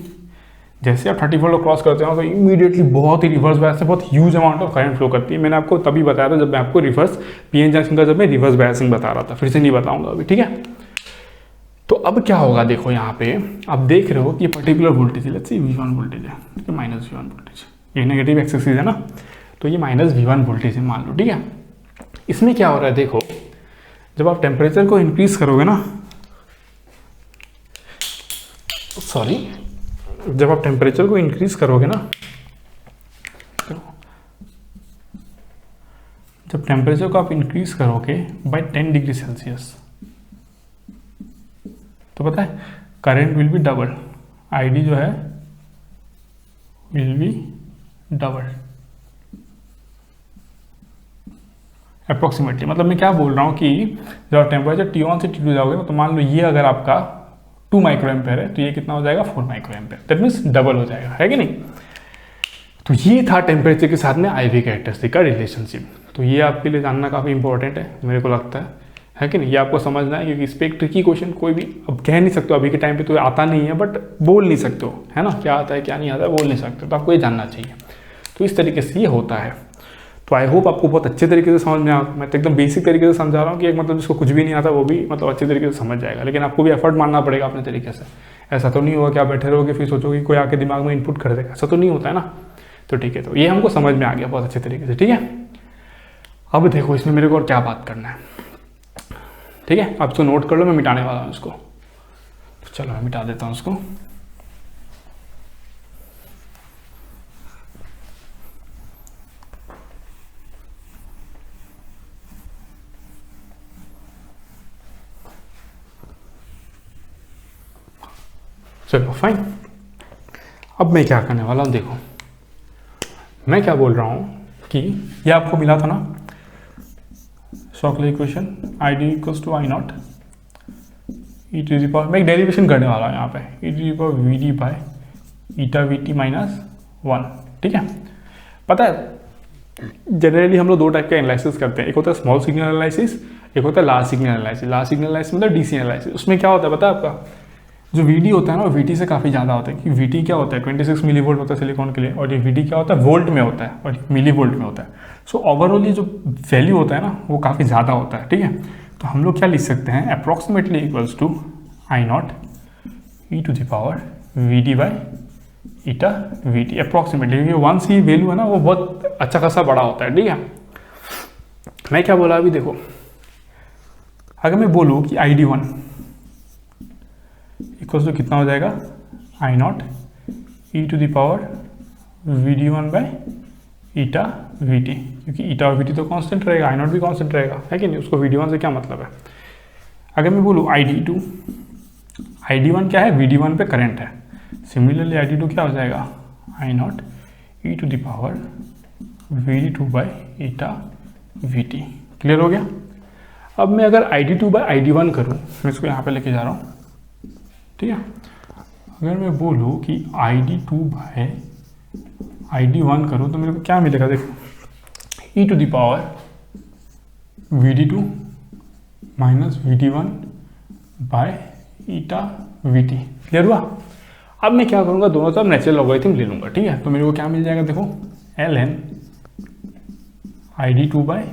जैसे आप 30 वोल्ट क्रॉस करते हो तो इमीडिएटली बहुत ही रिवर्स बायस से बहुत huge amount of current flow करती है। मैंने आपको तभी बताया था जब मैं आपको रिवर्स पीएन जंक्शन का जब मैं रिवर्स बायसिंग बता रहा था, फिर से नहीं बताऊंगा अभी, ठीक है। तो अब क्या होगा, देखो यहाँ पे आप देख रहे हो कि पर्टिकुलर वोल्टेज है, लेट्स से V1 वोल्टेज है, ठीक है, माइनस V1 वोल्टेज, ये नेगेटिव एक्सिस है ना, तो ये माइनस V1 वोल्टेज है मान लो, ठीक है। इसमें क्या हो रहा है, देखो जब आप टेम्परेचर को इंक्रीज करोगे ना, सॉरी, जब आप टेम्परेचर को इंक्रीज करोगे ना, जब टेम्परेचर को आप इंक्रीज करोगे बाय 10 डिग्री सेल्सियस, तो पता है current will be double, ID जो है विल बी डबल अप्रोक्सीमेटली। मतलब मैं क्या बोल रहा हूँ कि जब टेम्परेचर T1 से T2 जाओगे ना, तो मान लो ये अगर आपका 2 माइक्रो एम्पेयर है तो ये कितना हो जाएगा, 4 micro ampere, that means double हो जाएगा, है कि नहीं। तो ये था टेम्परेचर के साथ में IV कैरेक्टरिस्टिक का रिलेशनशिप। तो ये आपके लिए जानना काफ़ी इंपॉर्टेंट है मेरे को लगता है कि नहीं, ये आपको समझना है, क्योंकि इस पर एक ट्रिकी क्वेश्चन कोई भी अब कह नहीं सकते हो, अभी के टाइम पे तो आता नहीं है, बट बोल नहीं सकते हो, है ना, क्या आता है क्या नहीं आता है बोल नहीं सकते, तो आपको ये जानना चाहिए। तो इस तरीके से ये होता है। तो आई होप आपको बहुत अच्छे तरीके से समझ में आ, मैं तो एकदम बेसिक तरीके से समझा रहा हूँ कि एक मतलब जिसको कुछ भी नहीं आता वो भी मतलब अच्छे तरीके से समझ जाएगा, लेकिन आपको भी एफर्ट मारना पड़ेगा अपने तरीके से। ऐसा तो नहीं होगा कि आप बैठे रहोगे फिर सोचोगे कोई आके दिमाग में इनपुट कर देगा, ऐसा तो नहीं होता है ना। तो ठीक है, तो ये हमको समझ में आ गया बहुत अच्छे तरीके से, ठीक है। अब देखो इसमें मेरे को और क्या बात करना है, ठीक है, आप इसको नोट कर लो, मैं मिटाने वाला हूँ इसको। तो चलो मैं मिटा देता हूँ इसको। चलो फाइन। अब मैं क्या करने वाला हूँ, देखो मैं क्या बोल रहा हूँ कि ये आपको मिला था ना Shockley equation, ID equals to I0 e to the power, मैं एक डेरिवेशन करने वाला हूँ यहाँ पे, e to the power VD by eta VT minus 1, ठीक है। पता है जनरली हम लोग दो टाइप के एनालिसिस करते हैं, एक होता है स्मॉल सिग्नल एनालिसिस, एक होता है large signal analysis. Large signal analysis मतलब DC एनालिसिस। उसमें क्या होता है पता है आपका, जो VD होता है ना वो VT से काफ़ी ज़्यादा होता है, क्योंकि VT क्या होता है 26 मिली वोल्ट होता है सिलिकॉन के लिए, और ये VD क्या होता है वोल्ट में होता है और मिली वोल्ट में होता है। सो ओवरऑल ये जो वैल्यू होता है ना वो काफ़ी ज़्यादा होता है, ठीक है। तो हम लोग क्या लिख सकते हैं, approximately equals to I0 e to the power VD by eta VT approximately, क्योंकि वंस ही वैल्यू है ना वो बहुत अच्छा खासा बड़ा होता है, ठीक है। मैं क्या बोला अभी देखो, अगर मैं बोलूँ कि ID1 इक्वल्स टू कितना हो जाएगा I0 e to the power VD1 by eta VT, क्योंकि ईटा और VT तो कांस्टेंट रहेगा, I0 भी कांस्टेंट रहेगा, है कि नहीं। उसको VD1 से क्या मतलब है। अगर मैं बोलूँ ID2, ID1 क्या है VD1 पे करंट है, सिमिलरली ID2 क्या हो जाएगा I0 e to the power VD2 by eta VT। Clear हो गया। अब मैं अगर ID2 बाई ID1 करूँ, मैं इसको यहाँ पे लेके जा रहा हूँ, ठीक है। अगर मैं बोलूँ कि ID2 बाई ID1 करूँ तो मेरे को क्या मिलेगा, देखो e to the power VD2 minus VD1 by eta VT। Clear हुआ। अब मैं क्या करूँगा, दोनों तरफ नेचुरल लॉगरिथम ले लूँगा, ठीक है। तो मेरे को क्या मिल जाएगा, देखो ln ID2 by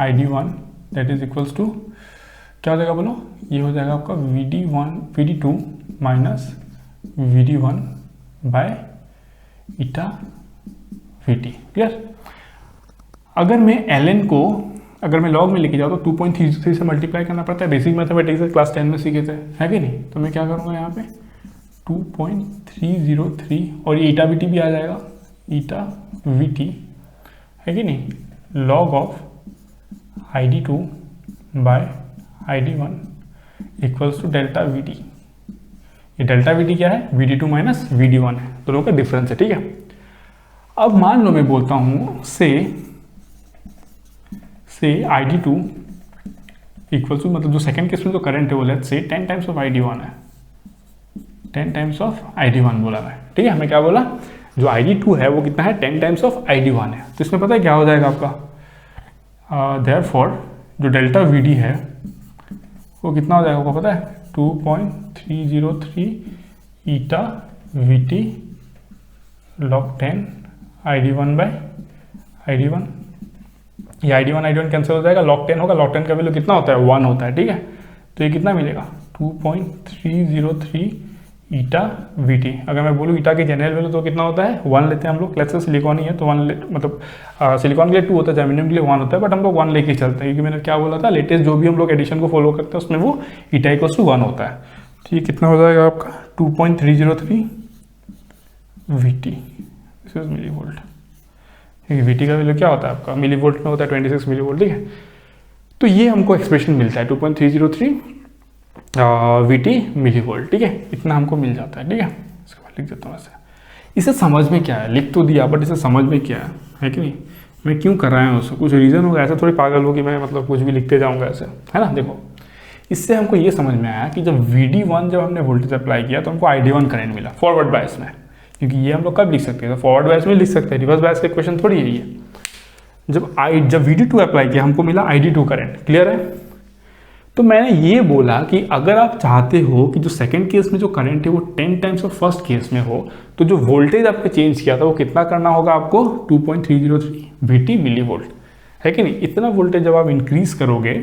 ID1 that is equals to क्या हो जाएगा बोलो, ये हो जाएगा आपका VD2 minus VD1 by eta VT। Clear. अगर मैं ln को अगर मैं लॉग में लेके जाऊँ तो 2.33 से मल्टीप्लाई करना पड़ता है, बेसिक मैथमेटिक्स से क्लास 10 में सीखे थे, है कि नहीं। तो मैं क्या करूँगा यहाँ पे 2.303 और ये ईटा VT भी आ जाएगा, ईटा VT है कि नहीं, log of ID2 by ID1 equals to delta VT। ये डेल्टा VT क्या है, VD2 माइनस VD1 है, दोनों का डिफरेंस है, ठीक है। अब मान लो मैं बोलता हूँ से ID2 इक्वल्स टू, मतलब जो सेकंड केस में जो करंट है वो let's say 10 times of ID1 है, 10 टाइम्स ऑफ ID1 बोला मैं, ठीक है। मैं क्या बोला, जो ID2 है वो कितना है 10 टाइम्स ऑफ ID1 है। तो इसमें पता है क्या हो जाएगा आपका, देयरफॉर जो डेल्टा VD है वो कितना हो जाएगा, आपको पता है 2.303 ईटा VT log 10 ID1 by ID1। ये ID1 कैंसिल हो जाएगा, log 10 होगा, log 10 का वैल्यू कितना होता है 1 होता है, ठीक है। तो ये कितना मिलेगा 2.303 ईटा VT। अगर मैं बोलूँ ईटा की जनरल वैल्यू तो कितना होता है 1 लेते हैं हम लोग, लेट्स से सिलिकॉन ही है तो 1 मतलब सिलिकॉन के लिए 2 होता है, जर्मेनियम के लिए 1 होता है, बट हम लोग 1 लेके चलते हैं, क्योंकि मैंने क्या बोला था लेटेस्ट जो भी हम लोग एडिशन को फॉलो करते हैं उसमें वो ईटा इक्वल्स टू 1 होता है। तो ये कितना हो जाएगा आपका 2.303 VT, this is milli volt. VT का वैल्यू क्या होता है आपका मिली वोल्ट में होता है 26 मिली वोल्ट, ठीक है। तो ये हमको एक्सप्रेशन मिलता है 2.303 VT मिली वोल्ट, ठीक है। इतना हमको मिल जाता है, ठीक है। इसके बाद लिख देता हूँ ऐसे। इसे समझ में क्या है, लिख तो दिया बट इसे समझ में क्या है कि नहीं, मैं क्यों कर रहा हूँ उसको, कुछ रीज़न होगा, ऐसा थोड़ी पागल हो कि मैं मतलब कुछ भी लिखते जाऊँगा ऐसे, है ना। देखो इससे हमको ये समझ में आया कि जब VD1 जब हमने वोल्टेज अप्लाई किया तो हमको ID1 करंट मिला फॉरवर्ड बायस में, क्योंकि ये हम लोग कब लिख सकते हैं, तो फॉरवर्ड बायस में लिख सकते हैं, रिवर्स बायस का क्वेश्चन थोड़ी है ये। जब VD2 अप्लाई किया हमको मिला ID2 करंट। क्लियर है। तो मैंने ये बोला कि अगर आप चाहते हो कि जो सेकंड केस में जो करंट है वो 10 टाइम्स ऑफ फर्स्ट केस में हो, तो जो वोल्टेज आपने चेंज किया था वो कितना करना होगा आपको 2.303 VT मिली वोल्ट, है कि नहीं। इतना वोल्टेज जब आप इंक्रीज करोगे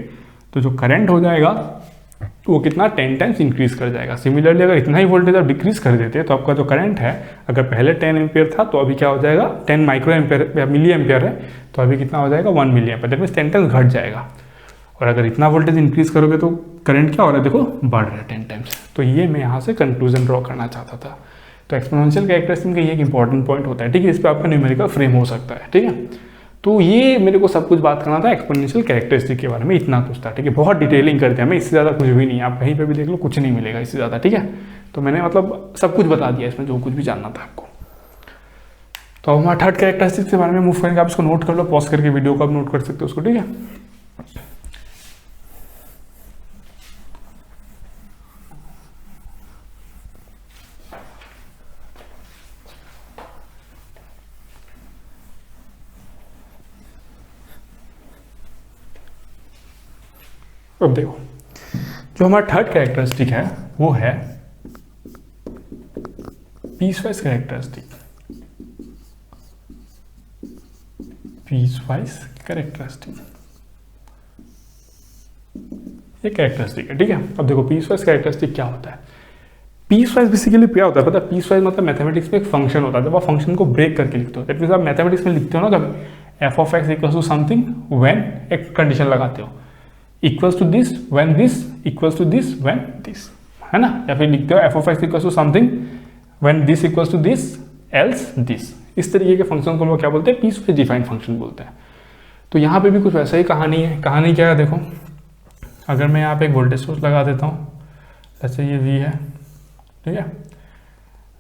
तो जो करंट हो जाएगा तो वो कितना 10 टाइम्स इंक्रीज कर जाएगा। सिमिलरली अगर इतना ही वोल्टेज आप डिक्रीज कर देते तो आपका जो करंट है अगर पहले 10 एम्पियर था तो अभी क्या हो जाएगा 10 माइक्रो एम्पियर या मिली एम्पियर है, तो अभी कितना हो जाएगा 1 milli ampere, that means 10 times घट जाएगा। और अगर इतना वोल्टेज इंक्रीज करोगे तो करंट क्या हो रहा है, देखो बढ़ रहा है 10 टाइम्स। तो ये मैं यहाँ से कंक्लूजन ड्रॉ करना चाहता था। तो एक्सपोनेंशियल कैरेक्टरिस्टिक का ये एक इंपॉर्टेंट पॉइंट होता है, ठीक है। इस पर आपका न्यूमेरिकल फ्रेम हो सकता है, ठीक है। तो ये मेरे को सब कुछ बात करना था एक्सपोनेंशियल कैरेक्टरिस्टिक के बारे में, इतना कुछ था, ठीक है। बहुत डिटेलिंग करते हैं, हमें इससे ज़्यादा कुछ भी नहीं है, आप कहीं पे भी देख लो कुछ नहीं मिलेगा इससे ज़्यादा, ठीक है। तो मैंने मतलब सब कुछ बता दिया इसमें जो कुछ भी जानना था आपको। तो अब हमारा थर्ड कैरेक्टरिस्टिक के बारे में मूव करेंगे। आप इसको नोट कर लो, पॉज करके वीडियो को आप नोट कर सकते हो उसको, ठीक है। अब देखो जो हमारा थर्ड कैरेक्टरिस्टिक है वो है पीसवाइज कैरेक्टरिस्टिक, पीसवाइज कैरेक्टरिस्टिक, ये कैरेक्टरिस्टिक है, ठीक है। अब देखो पीसवाइज कैरेक्टरिस्टिक क्या होता है। पीसवाइज बेसिकली क्या होता है पता है, पीसवाइज मतलब मैथमेटिक्स में एक फंक्शन होता है, जब आप फंक्शन को ब्रेक करके लिखते हो, दैट मींस आप मैथमेटिक्स में लिखते हो ना कभी f of x equals to something when एक कंडीशन लगाते हो, equals to this when this equals to this when this, है ना। या फिर लिखते हो f of x equals to something when this equals to this else this. इस तरीके के फंक्शन को लोग क्या बोलते हैं, पीसवाइज डिफाइंड फंक्शन बोलते हैं। तो यहाँ पे भी कुछ वैसा ही कहानी है। कहानी क्या है देखो, अगर मैं यहाँ पे एक वोल्टेज सोर्स लगा देता हूँ, जैसे ये V है, ठीक है,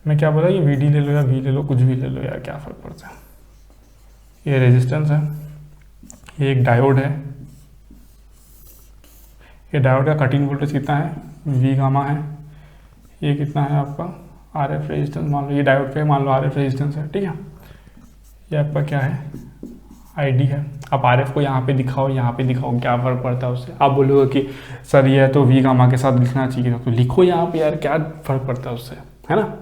मैं क्या बोला, ये VD ले लो या V ले लो, कुछ भी ले लो यार, क्या फ़र्क पड़ता है। ये रेजिस्टेंस है, ये एक डायोड है, ये डायोड का कट इन वोल्टेज कितना है, V गामा है, ये कितना है आपका RF रेजिस्टेंस, मान लो ये डायोड पे मान लो RF रेजिस्टेंस है, ठीक है। ये आपका क्या है, ID है। आप RF को यहाँ पे दिखाओ, यहाँ पे दिखाओ, क्या फ़र्क पड़ता है उससे। आप बोलोगे कि सर ये तो V गामा के साथ लिखना चाहिए, तो लिखो यहाँ पे यार, क्या फ़र्क पड़ता है उससे, है ना।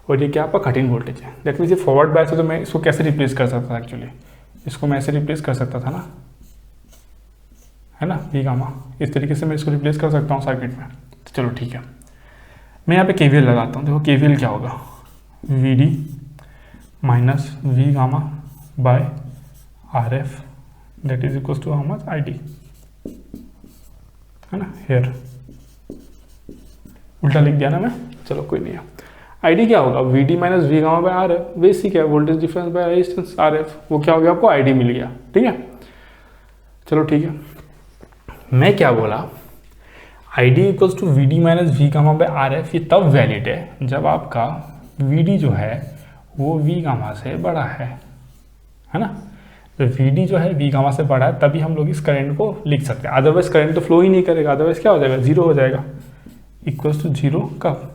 और ये क्या आपका कट इन वोल्टेज है, दैट मीन्स ये फॉरवर्ड बायस है, तो मैं इसको कैसे रिप्लेस कर सकता था, एक्चुअली इसको मैं ऐसे रिप्लेस कर सकता था ना, है ना, V गामा, इस तरीके से मैं इसको रिप्लेस कर सकता हूँ सर्किट में। तो चलो ठीक है, मैं यहाँ पे KVL लगाता हूँ। देखो KVL क्या होगा, VD minus V gamma by RF that is equal to how much ID, है ना। हेयर उल्टा लिख दिया ना मैं, चलो कोई नहीं है। ID क्या होगा, VD minus V gamma by RF, basic है, voltage difference by resistance RF, वो क्या हो गया आपको, ID मिल गया, ठीक है। चलो ठीक है, मैं क्या बोला, ID equals to VD minus V gamma by RF, ये तब वैलिड है जब आपका VD जो है वो V गामा से बड़ा है ना। तो VD जो है V गामा से बड़ा है, तभी हम लोग इस करंट को लिख सकते हैं, अदरवाइज करंट तो फ्लो ही नहीं करेगा, अदरवाइज क्या हो जाएगा, जीरो हो जाएगा। इक्वल्स टू जीरो कब,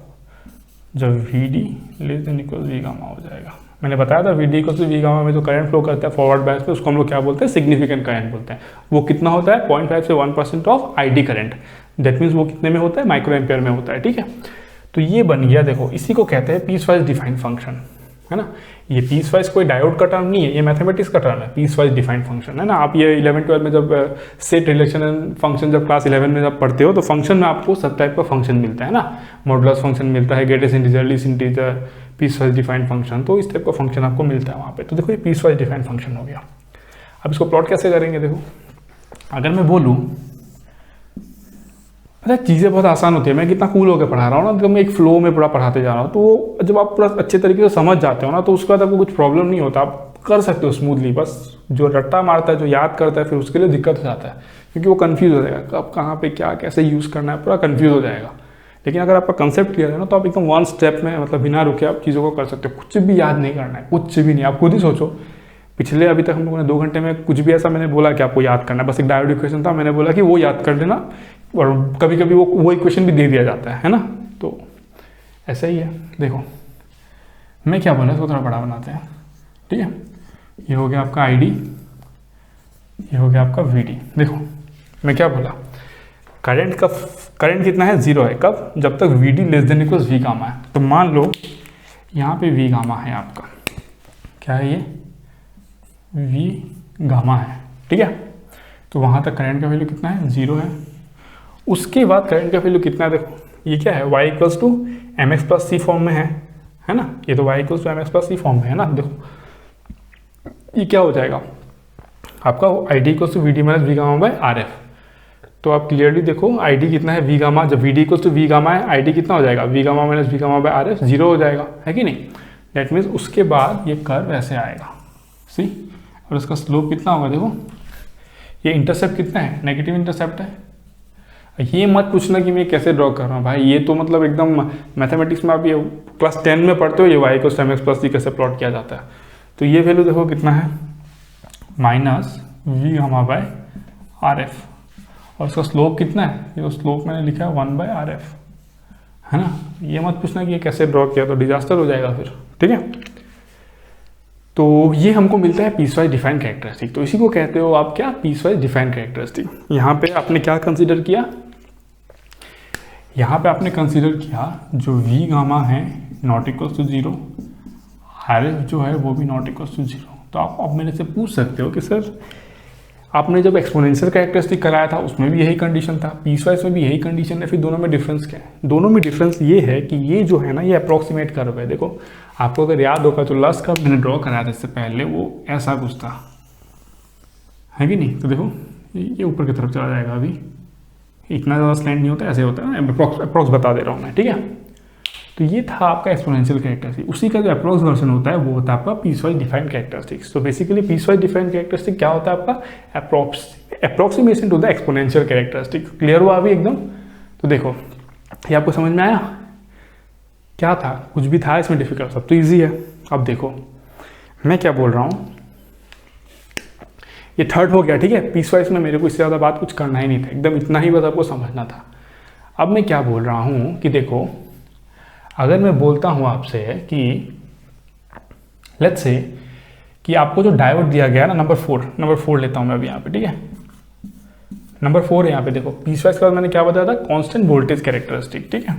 जब VD less than equal V gamma हो जाएगा। मैंने बताया था VD equals to V gamma में जो करंट फ्लो करता है फॉरवर्ड बायस पे, उसको हम लोग क्या बोलते हैं, सिग्निफिकेंट करंट बोलते हैं। वो कितना होता है, 0.5 से 1% of ID current, that means वो कितने में होता है, माइक्रो एम्पियर में होता है, ठीक है। तो ये बन गया, देखो इसी को कहते हैं पीसवाइज डिफाइंड फंक्शन, है ना। ये पीसवाइज कोई डायोड का टर्म नहीं है, ये मैथमेटिक्स का टर्म है, पीसवाइज डिफाइंड फंक्शन, है ना। आप ये 11-12 में जब सेट रिलेशन एंड फंक्शन जब क्लास 11 में जब पढ़ते हो, तो फंक्शन में आपको सब टाइप का फंक्शन मिलता है ना, मॉडुलस फंक्शन मिलता है, greatest integer, least integer, piecewise defined function, तो इस टाइप का फंक्शन आपको मिलता है वहाँ पे। तो देखो ये पीसवाइज डिफाइंड फंक्शन हो गया। अब इसको प्लॉट कैसे करेंगे, देखो अगर मैं बोलूँ, पता है चीज़ें बहुत आसान होती है, मैं कितना कूल होकर पढ़ा रहा हूँ ना, तो मैं एक फ्लो में पूरा पढ़ाते जा रहा हूँ, तो जब आप पूरा अच्छे तरीके से समझ जाते हो ना, तो उसके बाद आपको कुछ प्रॉब्लम नहीं होता, आप कर सकते हो स्मूथली। बस जो रट्टा मारता है, जो याद करता है, फिर उसके लिए दिक्कत हो जाता है, क्योंकि वो कन्फ्यूज हो जाएगा, कब कहाँ पे क्या कैसे यूज़ करना है, पूरा कन्फ्यूज हो जाएगा। लेकिन अगर आपका कंसेप्ट क्लियर है ना, तो आप एकदम वन स्टेप में, मतलब बिना रुके आप चीज़ों को कर सकते हो। कुछ भी याद नहीं करना है, कुछ भी नहीं, आप खुद ही सोचो। पिछले अभी तक हम लोगों ने 2 घंटे में कुछ भी ऐसा मैंने बोला कि आपको याद करना है, बस एक डायोड इक्वेशन था, मैंने बोला कि वो याद कर देना, और कभी कभी वो इक्वेशन भी दे दिया जाता है ना। तो ऐसा ही है। देखो मैं क्या बोला, इसको थोड़ा बड़ा बनाते हैं, ठीक है। ये हो गया आपका ID, ये हो गया आपका VD। देखो मैं क्या बोला, करंट कितना है, 0 है, कब, जब तक VD less than equals V gamma है। तो मान लो यहाँ पे V गामा है आपका, क्या है ये, V गामा है, ठीक है। तो वहाँ तक करंट का वैल्यू कितना है, 0 है। उसके बाद करंट का वैल्यू कितना है, देखो ये क्या है, y equals to mx plus c form में है ना। ये तो y equals to mx plus c form में है ना। देखो ये क्या हो जाएगा आपका, ID equals to VD minus V gamma by RF। तो आप क्लियरली देखो ID कितना है, V गामा, जब VD equals to V gamma है, ID कितना हो जाएगा, V gamma minus V gamma by RF, 0 हो जाएगा, है कि नहीं। दैट मीन्स उसके बाद ये कर्व ऐसे आएगा, सी, और इसका स्लोप कितना होगा, देखो ये इंटरसेप्ट कितना है, नेगेटिव इंटरसेप्ट है। ये मत पूछना कि मैं कैसे ड्रॉ कर रहा हूँ भाई, ये तो मतलब एकदम मैथमेटिक्स में आप ये क्लास 10 में पढ़ते हो, ये y को mx प्लस सी कैसे प्लॉट किया जाता है। तो ये वैल्यू देखो कितना है, minus V gamma by RF, और इसका स्लोप कितना है, ये तो स्लोप मैंने लिखा है 1/RF, है ना। ये मत पूछना कि ये कैसे ड्रॉ किया, तो डिजास्टर हो जाएगा फिर, ठीक है। तो ये हमको मिलता है पीसवाइज डिफाइंड कैरेक्टरिस्टिक। तो इसी को कहते हो आप क्या, पीसवाइज डिफाइंड कैरेक्टरिस्टिक। यहाँ पे आपने क्या कंसीडर किया, यहाँ पे आपने कंसीडर किया जो वी गामा है not equal to 0, R F जो है वो भी नॉट इक्वल टू 0। तो आप अब मेरे से पूछ सकते हो कि सर आपने जब एक्सपोनेंशियल कैरेक्टरिस्टिक कराया था उसमें भी यही कंडीशन था, पीसवाइज में भी यही कंडीशन है, फिर दोनों में डिफरेंस क्या है? दोनों में डिफरेंस ये है कि ये जो है ना ये अप्रॉक्सीमेट कर्व है। देखो आपको अगर याद होगा तो लास्ट कर्व मैंने ड्रॉ कराया था इससे पहले, वो ऐसा कुछ था, है कि नहीं? तो देखो ये ऊपर की तरफ चला जाएगा, अभी इतना ज़्यादा स्लैंट नहीं होता, ऐसे होता है, अप्रॉक्स बता दे रहा हूँ मैं, ठीक है। तो ये था आपका एक्सपोनेंशियल कैरेक्टरिस्टिक। उसी का जो अप्रॉक्स वर्जन होता है वो होता है आपका पीसवाइज डिफाइंड कैरेक्टरिस्टिक्स। तो बेसिकली पीसवाइज डिफाइंड कैरेक्टरिस्टिक क्या होता है आपका? Approximation to the exponential characteristic. Clear हुआ अभी एकदम? तो देखो ये आपको समझ में आया क्या था? कुछ भी था इसमें डिफिकल्ट? सब तो ईजी है। अब देखो मैं क्या बोल रहा हूँ, ये थर्ड हो गया, ठीक है। पीसवाइज में मेरे को इससे ज़्यादा बात कुछ करना ही नहीं था, एकदम इतना ही बस आपको समझना था। अब मैं क्या बोल रहा हूँ कि देखो अगर मैं बोलता हूँ आपसे कि लेट्स से कि आपको जो डायोड दिया गया ना नंबर 4 लेता हूँ मैं अभी यहाँ पे, ठीक है। नंबर 4 है यहाँ पे, देखो पीसवाइज के बाद मैंने क्या बताया था? कांस्टेंट वोल्टेज कैरेक्टरिस्टिक, ठीक है।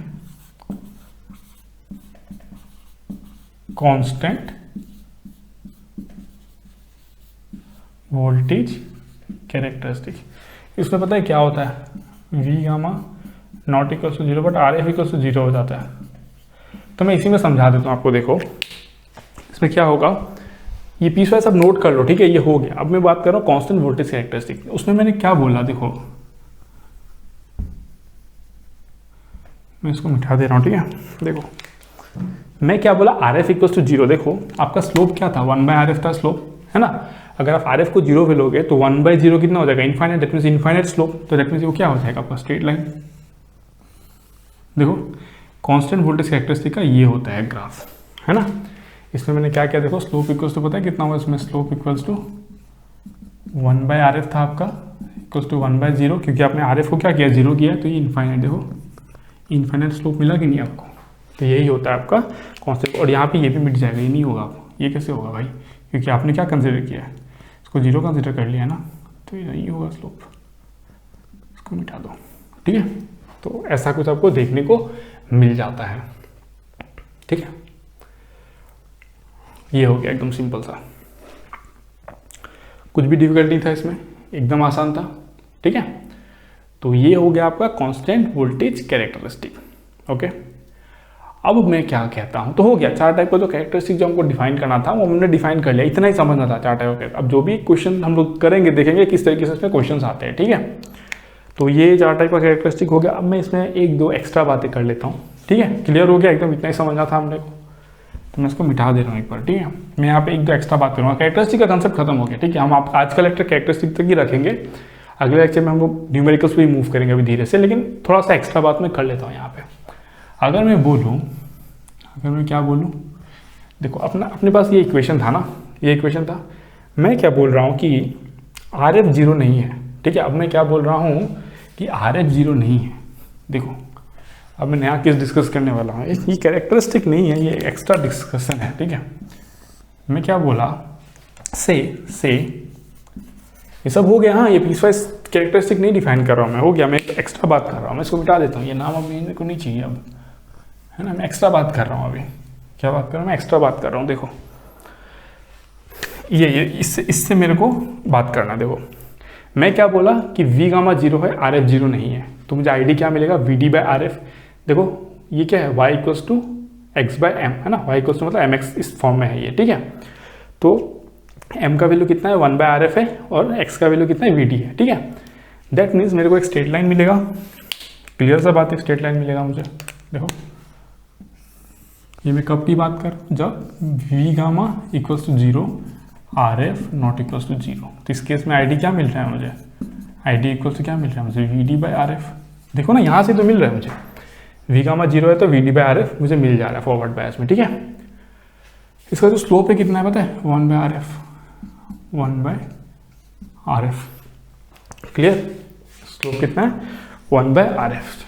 कांस्टेंट वोल्टेज कैरेक्टरिस्टिक, इसमें पता है क्या होता है? V gamma not equal to 0 but R F equal to 0 हो जाता है। तो मैं इसी में समझा देता हूँ आपको। देखो इसमें क्या होगा, ये पीसवाइज अब नोट कर लो, ठीक है। ये हो गया। अब मैं बात कर रहा हूँ कांस्टेंट वोल्टेज कैरेक्टरिस्टिक। उसमें मैंने क्या बोला? देखो मैं इसको मिटा दे रहा हूँ, ठीक है। देखो मैं क्या बोला? R F equal to 0। देखो आपका स्लोप क्या था? 1/RF था स्लोप, है ना। अगर आप आर एफ को 0 पे लोगे तो 1/0 कितना हो जाएगा? Infinite. That means infinite slope. तो दैट मीन्स वो क्या हो जाएगा आपका? Straight line. देखो कांस्टेंट वोल्टेज कैरेक्टरिस्टिक का ये होता है ग्राफ, है ना। इसमें मैंने क्या किया? देखो स्लोप इक्वल्स टू पता है कितना हुआ इसमें? स्लोप इक्वल्स टू 1/RF था आपका, इक्वल्स टू 1/0, क्योंकि आपने RF को क्या किया? 0 किया, तो ये इनफाइनाइट। देखो इनफाइनाइट स्लोप मिला कि नहीं आपको? तो यही होता है आपका कांस्टेंट। और यहाँ पे ये भी मिट जाएगा, ये नहीं होगा आपको। ये कैसे होगा भाई? क्योंकि आपने क्या कंसिडर किया है? इसको 0 कंसिडर कर लिया है ना, तो ये नहीं होगा स्लोप। इसको मिटा दो, ठीक है। तो ऐसा कुछ आपको देखने को मिल जाता है, ठीक है। ये हो गया एकदम सिंपल सा, कुछ भी डिफिकल्ट नहीं था इसमें, एकदम आसान था, ठीक है। तो ये हो गया आपका कांस्टेंट वोल्टेज कैरेक्टरिस्टिक, ओके। अब मैं क्या कहता हूं, तो हो गया 4 टाइप का जो कैरेक्टरिस्टिक जो हमको डिफाइन करना था वो हमने डिफाइन कर लिया। इतना ही समझना था 4 टाइप का। अब जो भी क्वेश्चन हम लोग करेंगे देखेंगे किस तरीके से इसमें क्वेश्चन आते हैं, ठीक है। तो ये 4 टाइप का कैरेक्टरिस्टिक हो गया। अब मैं इसमें 1-2 एक्स्ट्रा बातें कर लेता हूँ, ठीक है। क्लियर हो गया एकदम? इतना ही समझना था हमने को। तो मैं इसको मिटा दे रहा हूँ एक बार, ठीक है। मैं यहाँ पे 1-2 एक्स्ट्रा बात करूँगा। कैरेक्टरिस्टिक का कंसेप्ट खत्म हो गया, ठीक है। हम आप आज का लेक्चर कैरेक्टरिस्टिक तक ही रखेंगे, अगले लेक्चर में हम लोग न्यूमेरिकल्स पे मूव करेंगे अभी धीरे से, लेकिन थोड़ा सा एक्स्ट्रा बात मैं कर लेता हूँ यहाँ पे। अगर मैं क्या बोलूँ, देखो अपने पास ये इक्वेशन था ना, ये इक्वेशन था। मैं क्या बोल रहा हूँ कि RF 0 नहीं है, ठीक है। अब मैं क्या बोल रहा हूँ कि RF 0 नहीं है। देखो अब मैं नया केस डिस्कस करने वाला हूँ, ये कैरेक्टरिस्टिक नहीं है, ये एक्स्ट्रा डिस्कशन है, ठीक है। मैं क्या बोला? से ये सब हो गया। हाँ, ये पीसवाइज कैरेक्टरिस्टिक नहीं डिफाइन कर रहा हूँ मैं, हो गया। मैं एक एक्स्ट्रा बात कर रहा हूँ, मैं इसको मिटा देता हूँ। ये नाम अब मेरे को नहीं चाहिए अब, है ना। मैं एक्स्ट्रा बात कर रहा हूँ अभी। क्या बात कर रहा हूँ? मैं एक्स्ट्रा बात कर रहा हूँ। देखो ये इससे मेरे को बात करना। देखो मैं क्या बोला कि वी गामा 0 है, RF 0 नहीं है। तो मुझे आईडी क्या मिलेगा? VD/RF। देखो ये क्या है? Y इक्वल्स टू X/M, है ना। Y इक्वल्स टू मतलब MX इस फॉर्म में है ये, ठीक है। तो M का वैल्यू कितना है? 1/RF है, और X का वैल्यू कितना है? VD है, ठीक है। दैट मीन्स मेरे को एक स्ट्रेट लाइन मिलेगा। क्लियर सा बात है, स्ट्रेट लाइन मिलेगा मुझे। देखो ये मैं कब की बात कर, जब V gamma equals to 0, RF not equals to 0। तो इस केस में आईडी क्या मिल रहा है मुझे? आईडी इक्वल्स टू क्या मिल रहा है मुझे? VD/RF। देखो ना यहाँ से तो मिल रहा है मुझे, वी गामा 0 है तो VD/RF मुझे मिल जा रहा है फॉरवर्ड बायस में, ठीक है। इसका जो स्लोप है कितना है पता है? 1/RF। क्लियर? स्लोप कितना है? 1/RF।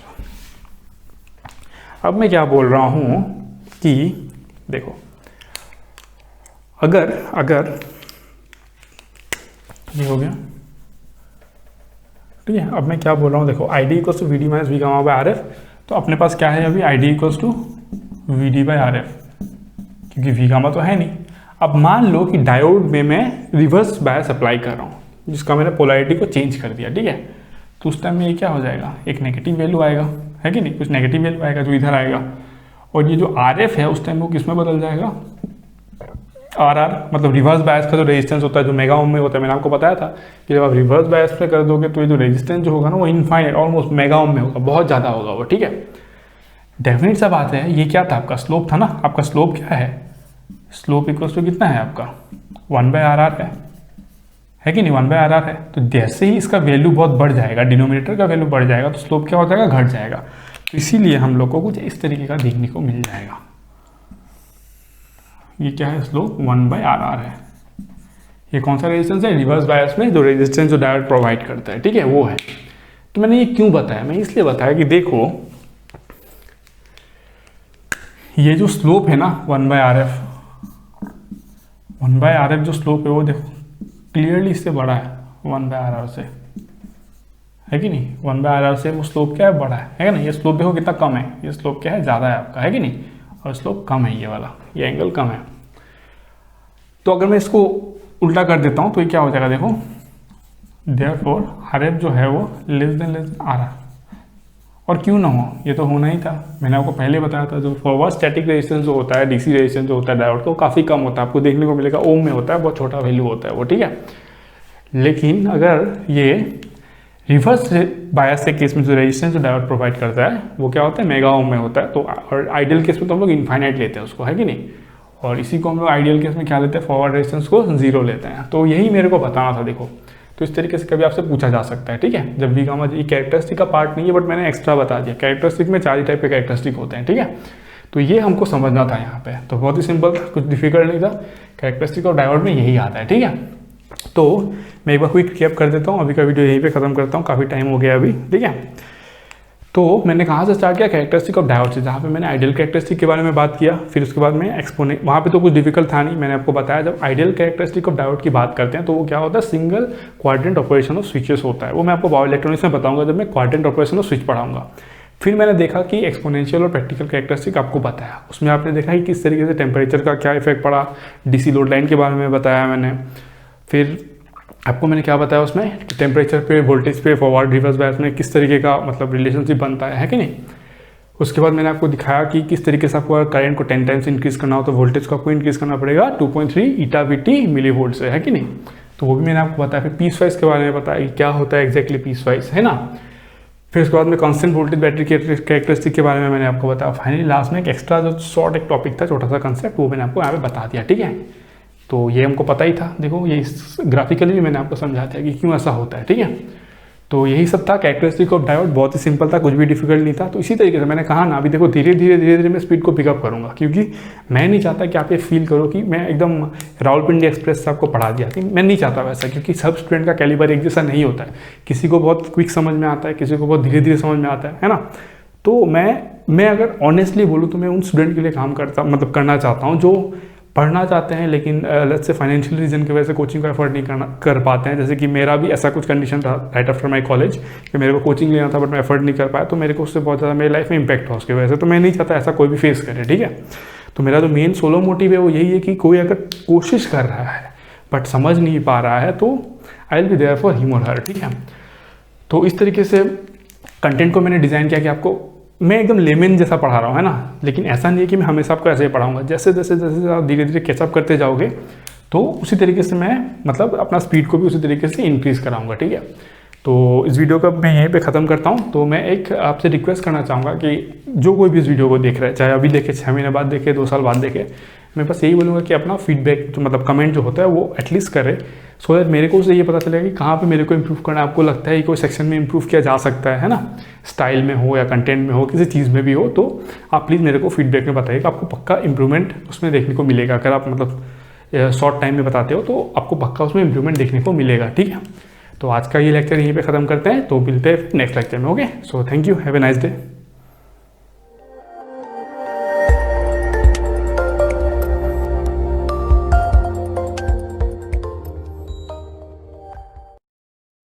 अब मैं क्या बोल रहा हूँ कि देखो अगर ये हो गया, ठीक है। अब मैं क्या बोल रहा हूँ? देखो I D equals to VD - V gamma. तो अपने पास क्या है अभी, I D equals to V D by R F, क्योंकि वी गामा तो है नहीं। अब मान लो कि डायोड में मैं रिवर्स बायस अप्लाई कर रहा हूँ, जिसका मैंने पोलैरिटी को चेंज कर दिया, ठीक है। तो उस टाइम में ये क्या हो जाएगा, एक नेगेटिव वैल्यू आएगा, है कि नहीं, कुछ नेगेटिव वैल्यू आएगा जो इधर आएगा, और ये जो आर एफ है उस टाइम वो किस में बदल जाएगा, आर आर, मतलब रिवर्स बायस का जो रेजिस्टेंस होता है जो मेगा ओम में होता है, मैंने आपको बताया था कि जब आप रिवर्स बायस पे कर दोगे तो ये जो रेजिस्टेंस जो होगा ना वो इनफाइनाइट ऑलमोस्ट मेगा ओम में होगा, बहुत ज़्यादा होगा वो, ठीक है। डेफिनेट सा बात है, ये क्या था आपका स्लोप था ना, आपका स्लोप क्या है, स्लोप इक्वल्स टू कितना है आपका 1 बाय आर आर है कि नहीं, 1 बाय आर आर है। तो जैसे ही इसका वैल्यू बहुत बढ़ जाएगा, डिनोमिनेटर का वैल्यू बढ़ जाएगा, तो स्लोप क्या हो जाएगा, घट जाएगा। तो इसीलिए हम लोग को कुछ इस तरीके का देखने को मिल जाएगा। ये क्या है, स्लोप 1 बाय आर आर है। ये कौन सा रेजिस्टेंस है, रिवर्स बायस में जो रेजिस्टेंस जो डायोड प्रोवाइड करता है, ठीक है, वो है। तो मैंने ये क्यों बताया, मैं इसलिए बताया कि देखो ये जो स्लोप है ना 1 by R F, 1 by R F जो स्लोप है वो देखो क्लियरली इससे बड़ा है 1 बाय आर आर से, है कि नहीं। 1 बाय आर आर से वो स्लोप क्या है, बड़ा है ना। ये स्लोप देखो कितना कम है, ये स्लोप क्या है, ज़्यादा है आपका, है कि नहीं, और स्लोप कम है, ये वाला, ये एंगल कम है। तो अगर मैं इसको उल्टा कर देता हूँ तो ये क्या हो जाएगा, देखो देयरफॉर आर एफ जो है वो लेस देन आर आर, और क्यों ना हो, ये तो होना ही था। मैंने आपको पहले बताया था जो फॉरवर्ड स्टैटिक रेजिस्टेंस जो होता है, डीसी रेजिस्टेंस जो होता है डायोड का, वो काफ़ी कम होता है, आपको देखने को मिलेगा ओम में होता है, बहुत छोटा वैल्यू होता है वो, ठीक है। लेकिन अगर ये रिवर्स बायस के केस में जो रेजिस्टेंस जो डायोड प्रोवाइड करता है वो क्या होता है, मेगा ओम में होता है। तो और आइडियल केस में तो हम लोग इनफाइनाइट लेते हैं उसको, है कि नहीं, और इसी को हम लोग आइडियल केस में क्या लेते हैं, फॉरवर्ड रेजिस्टेंस को 0 लेते हैं। तो यही मेरे को बताना था, देखो। तो इस तरीके से कभी आपसे पूछा जा सकता है, ठीक है। जब वी गामा, ये कैरेक्टरिस्टिक का पार्ट नहीं है, बट मैंने एक्स्ट्रा बता दिया। कैरेक्टरिस्टिक में 4 टाइप के कैरेक्टरिस्टिक होते हैं, ठीक है। तो ये हमको समझना था यहाँ पे, तो बहुत ही सिंपल था, कुछ डिफिकल्ट नहीं था। कैरेक्टरिस्टिक ऑफ डायोड में यही आता है, ठीक है। तो मैं एक बार क्विक रिकैप कर देता हूँ, अभी का वीडियो यहीं पे खत्म करता हूँ, काफ़ी टाइम हो गया अभी, ठीक है। तो मैंने कहाँ से स्टार्ट किया, कैरेक्टरिस्टिक ऑफ डायोड से, जहाँ पे मैंने आइडियल कैरेक्टरिस्टिक के बारे में बात किया। फिर उसके बाद में एक्सपोनेंट, वहाँ पे तो कुछ डिफिकल्ट था नहीं, मैंने आपको बताया। जब आइडियल कैरेक्टरिस्टिक ऑफ डायोड की बात करते हैं तो वो क्या होता है, single quadrant operation of switches होता है। वो मैं आपको पावर इलेक्ट्रॉनिक्स में बताऊंगा जब मैं क्वाड्रेंट ऑपरेशन ऑफ स्विच पढ़ाऊंगा। फिर मैंने देखा कि एक्सपोनेंशियल और प्रैक्टिकल कैरेक्टरिस्टिक आपको बताया, उसमें आपने देखा कि किस तरीके से टेम्परेचर का क्या इफेक्ट पड़ा, डीसी लोड लाइन के बारे में बताया मैंने। फिर आपको मैंने क्या बताया उसमें, टेम्परेचर पे, वोल्टेज पे, फॉरवर्ड रिवर्स बायस में किस तरीके का मतलब रिलेशनशिप बनता है कि नहीं। उसके बाद मैंने आपको दिखाया कि किस तरीके से आपको करंट को 10 टाइम्स इंक्रीज करना हो तो वोल्टेज को आपको इंक्रीज करना पड़ेगा 2.3 ईटा वीटी मिली वोल्ट से, है कि नहीं। तो वो भी मैंने आपको बताया। फिर पीस वाइज के बारे में बताया कि क्या होता है एग्जैक्टली पीस वाइज, है ना। फिर उसके बाद में कांस्टेंट वोल्टेज बैटरी के कैरेक्टरिस्टिक के बारे में मैंने आपको बताया। फाइनली लास्ट में एक एक्स्ट्रा जो शॉर्ट एक टॉपिक था, छोटा सा कंसेप्ट, वो मैंने आपको यहाँ पे बता दिया, ठीक है। तो ये हमको पता ही था, देखो ये ग्राफिकली भी मैंने आपको समझा दिया कि क्यों ऐसा होता है, ठीक है। तो यही सब था कैरेक्टरिस्टिक ऑफ डायोड, बहुत ही सिंपल था, कुछ भी डिफिकल्ट नहीं था। तो इसी तरीके से मैंने कहा ना, अभी देखो धीरे धीरे मैं स्पीड को पिकअप करूंगा, क्योंकि मैं नहीं चाहता कि आप ये फील करो कि मैं एकदम रावलपिंडी एक्सप्रेस से आपको पढ़ा दिया थी। मैं नहीं चाहता वैसा, क्योंकि सब स्टूडेंट का कैलिबर एक जैसा नहीं होता है। किसी को बहुत क्विक समझ में आता है, किसी को बहुत धीरे धीरे समझ में आता है ना। तो मैं अगर ऑनेस्टली बोलूँ तो मैं उन स्टूडेंट के लिए काम करना चाहता हूँ जो पढ़ना चाहते हैं, लेकिन लेट्स से फाइनेंशियल रीजन की वजह से कोचिंग को एफर्ट नहीं कर पाते हैं। जैसे कि मेरा भी ऐसा कुछ कंडीशन था राइट आफ्टर माय कॉलेज कि मेरे को कोचिंग लेना था, बट मैं एफर्ट नहीं कर पाया। तो मेरे को उससे बहुत ज़्यादा मेरी लाइफ में इंपैक्ट हुआ उसकी वजह से। तो मैं नहीं चाहता ऐसा कोई भी फेस करे, ठीक है। तो मेरा जो मेन सोलो मोटिव है वो यही है कि कोई अगर कोशिश कर रहा है बट समझ नहीं पा रहा है तो I will be there for him और हर, ठीक है। तो इस तरीके से कंटेंट को मैंने डिज़ाइन किया कि आपको मैं एकदम लेमन जैसा पढ़ा रहा हूँ, है ना। लेकिन ऐसा नहीं है कि मैं हमेशा आपको ऐसे ही पढ़ाऊँगा। जैसे जैसे जैसे आप धीरे धीरे कैचअप करते जाओगे तो उसी तरीके से मैं मतलब अपना स्पीड को भी उसी तरीके से इंक्रीज़ कराऊँगा, ठीक है। तो इस वीडियो का मैं यहीं पे ख़त्म करता हूँ। तो मैं एक आपसे रिक्वेस्ट करना चाहूँगा कि जो कोई भी इस वीडियो को देख रहा है, चाहे अभी देखे, 6 महीने बाद देखे, 2 साल बाद देखे, मैं बस यही बोलूँगा कि अपना फीडबैक जो मतलब कमेंट जो होता है वो एटलीस्ट करे, सो दैट मेरे को उससे ये पता चलेगा कि कहाँ पे मेरे को इम्प्रूव करना है। आपको लगता है कि कोई सेक्शन में इम्प्रूव किया जा सकता है ना, स्टाइल में हो या कंटेंट में हो, किसी चीज़ में भी हो, तो आप प्लीज़ मेरे को फीडबैक में बताइएगा। आपको पक्का इंप्रूवमेंट उसमें देखने को मिलेगा। अगर आप मतलब शॉर्ट टाइम में बताते हो तो आपको पक्का उसमें इंप्रूवमेंट देखने को मिलेगा, ठीक है। तो आज का ये लेक्चर यहीं पे ख़त्म करते हैं, तो मिलते हैं नेक्स्ट लेक्चर में। Okay, so thank you, have a nice day.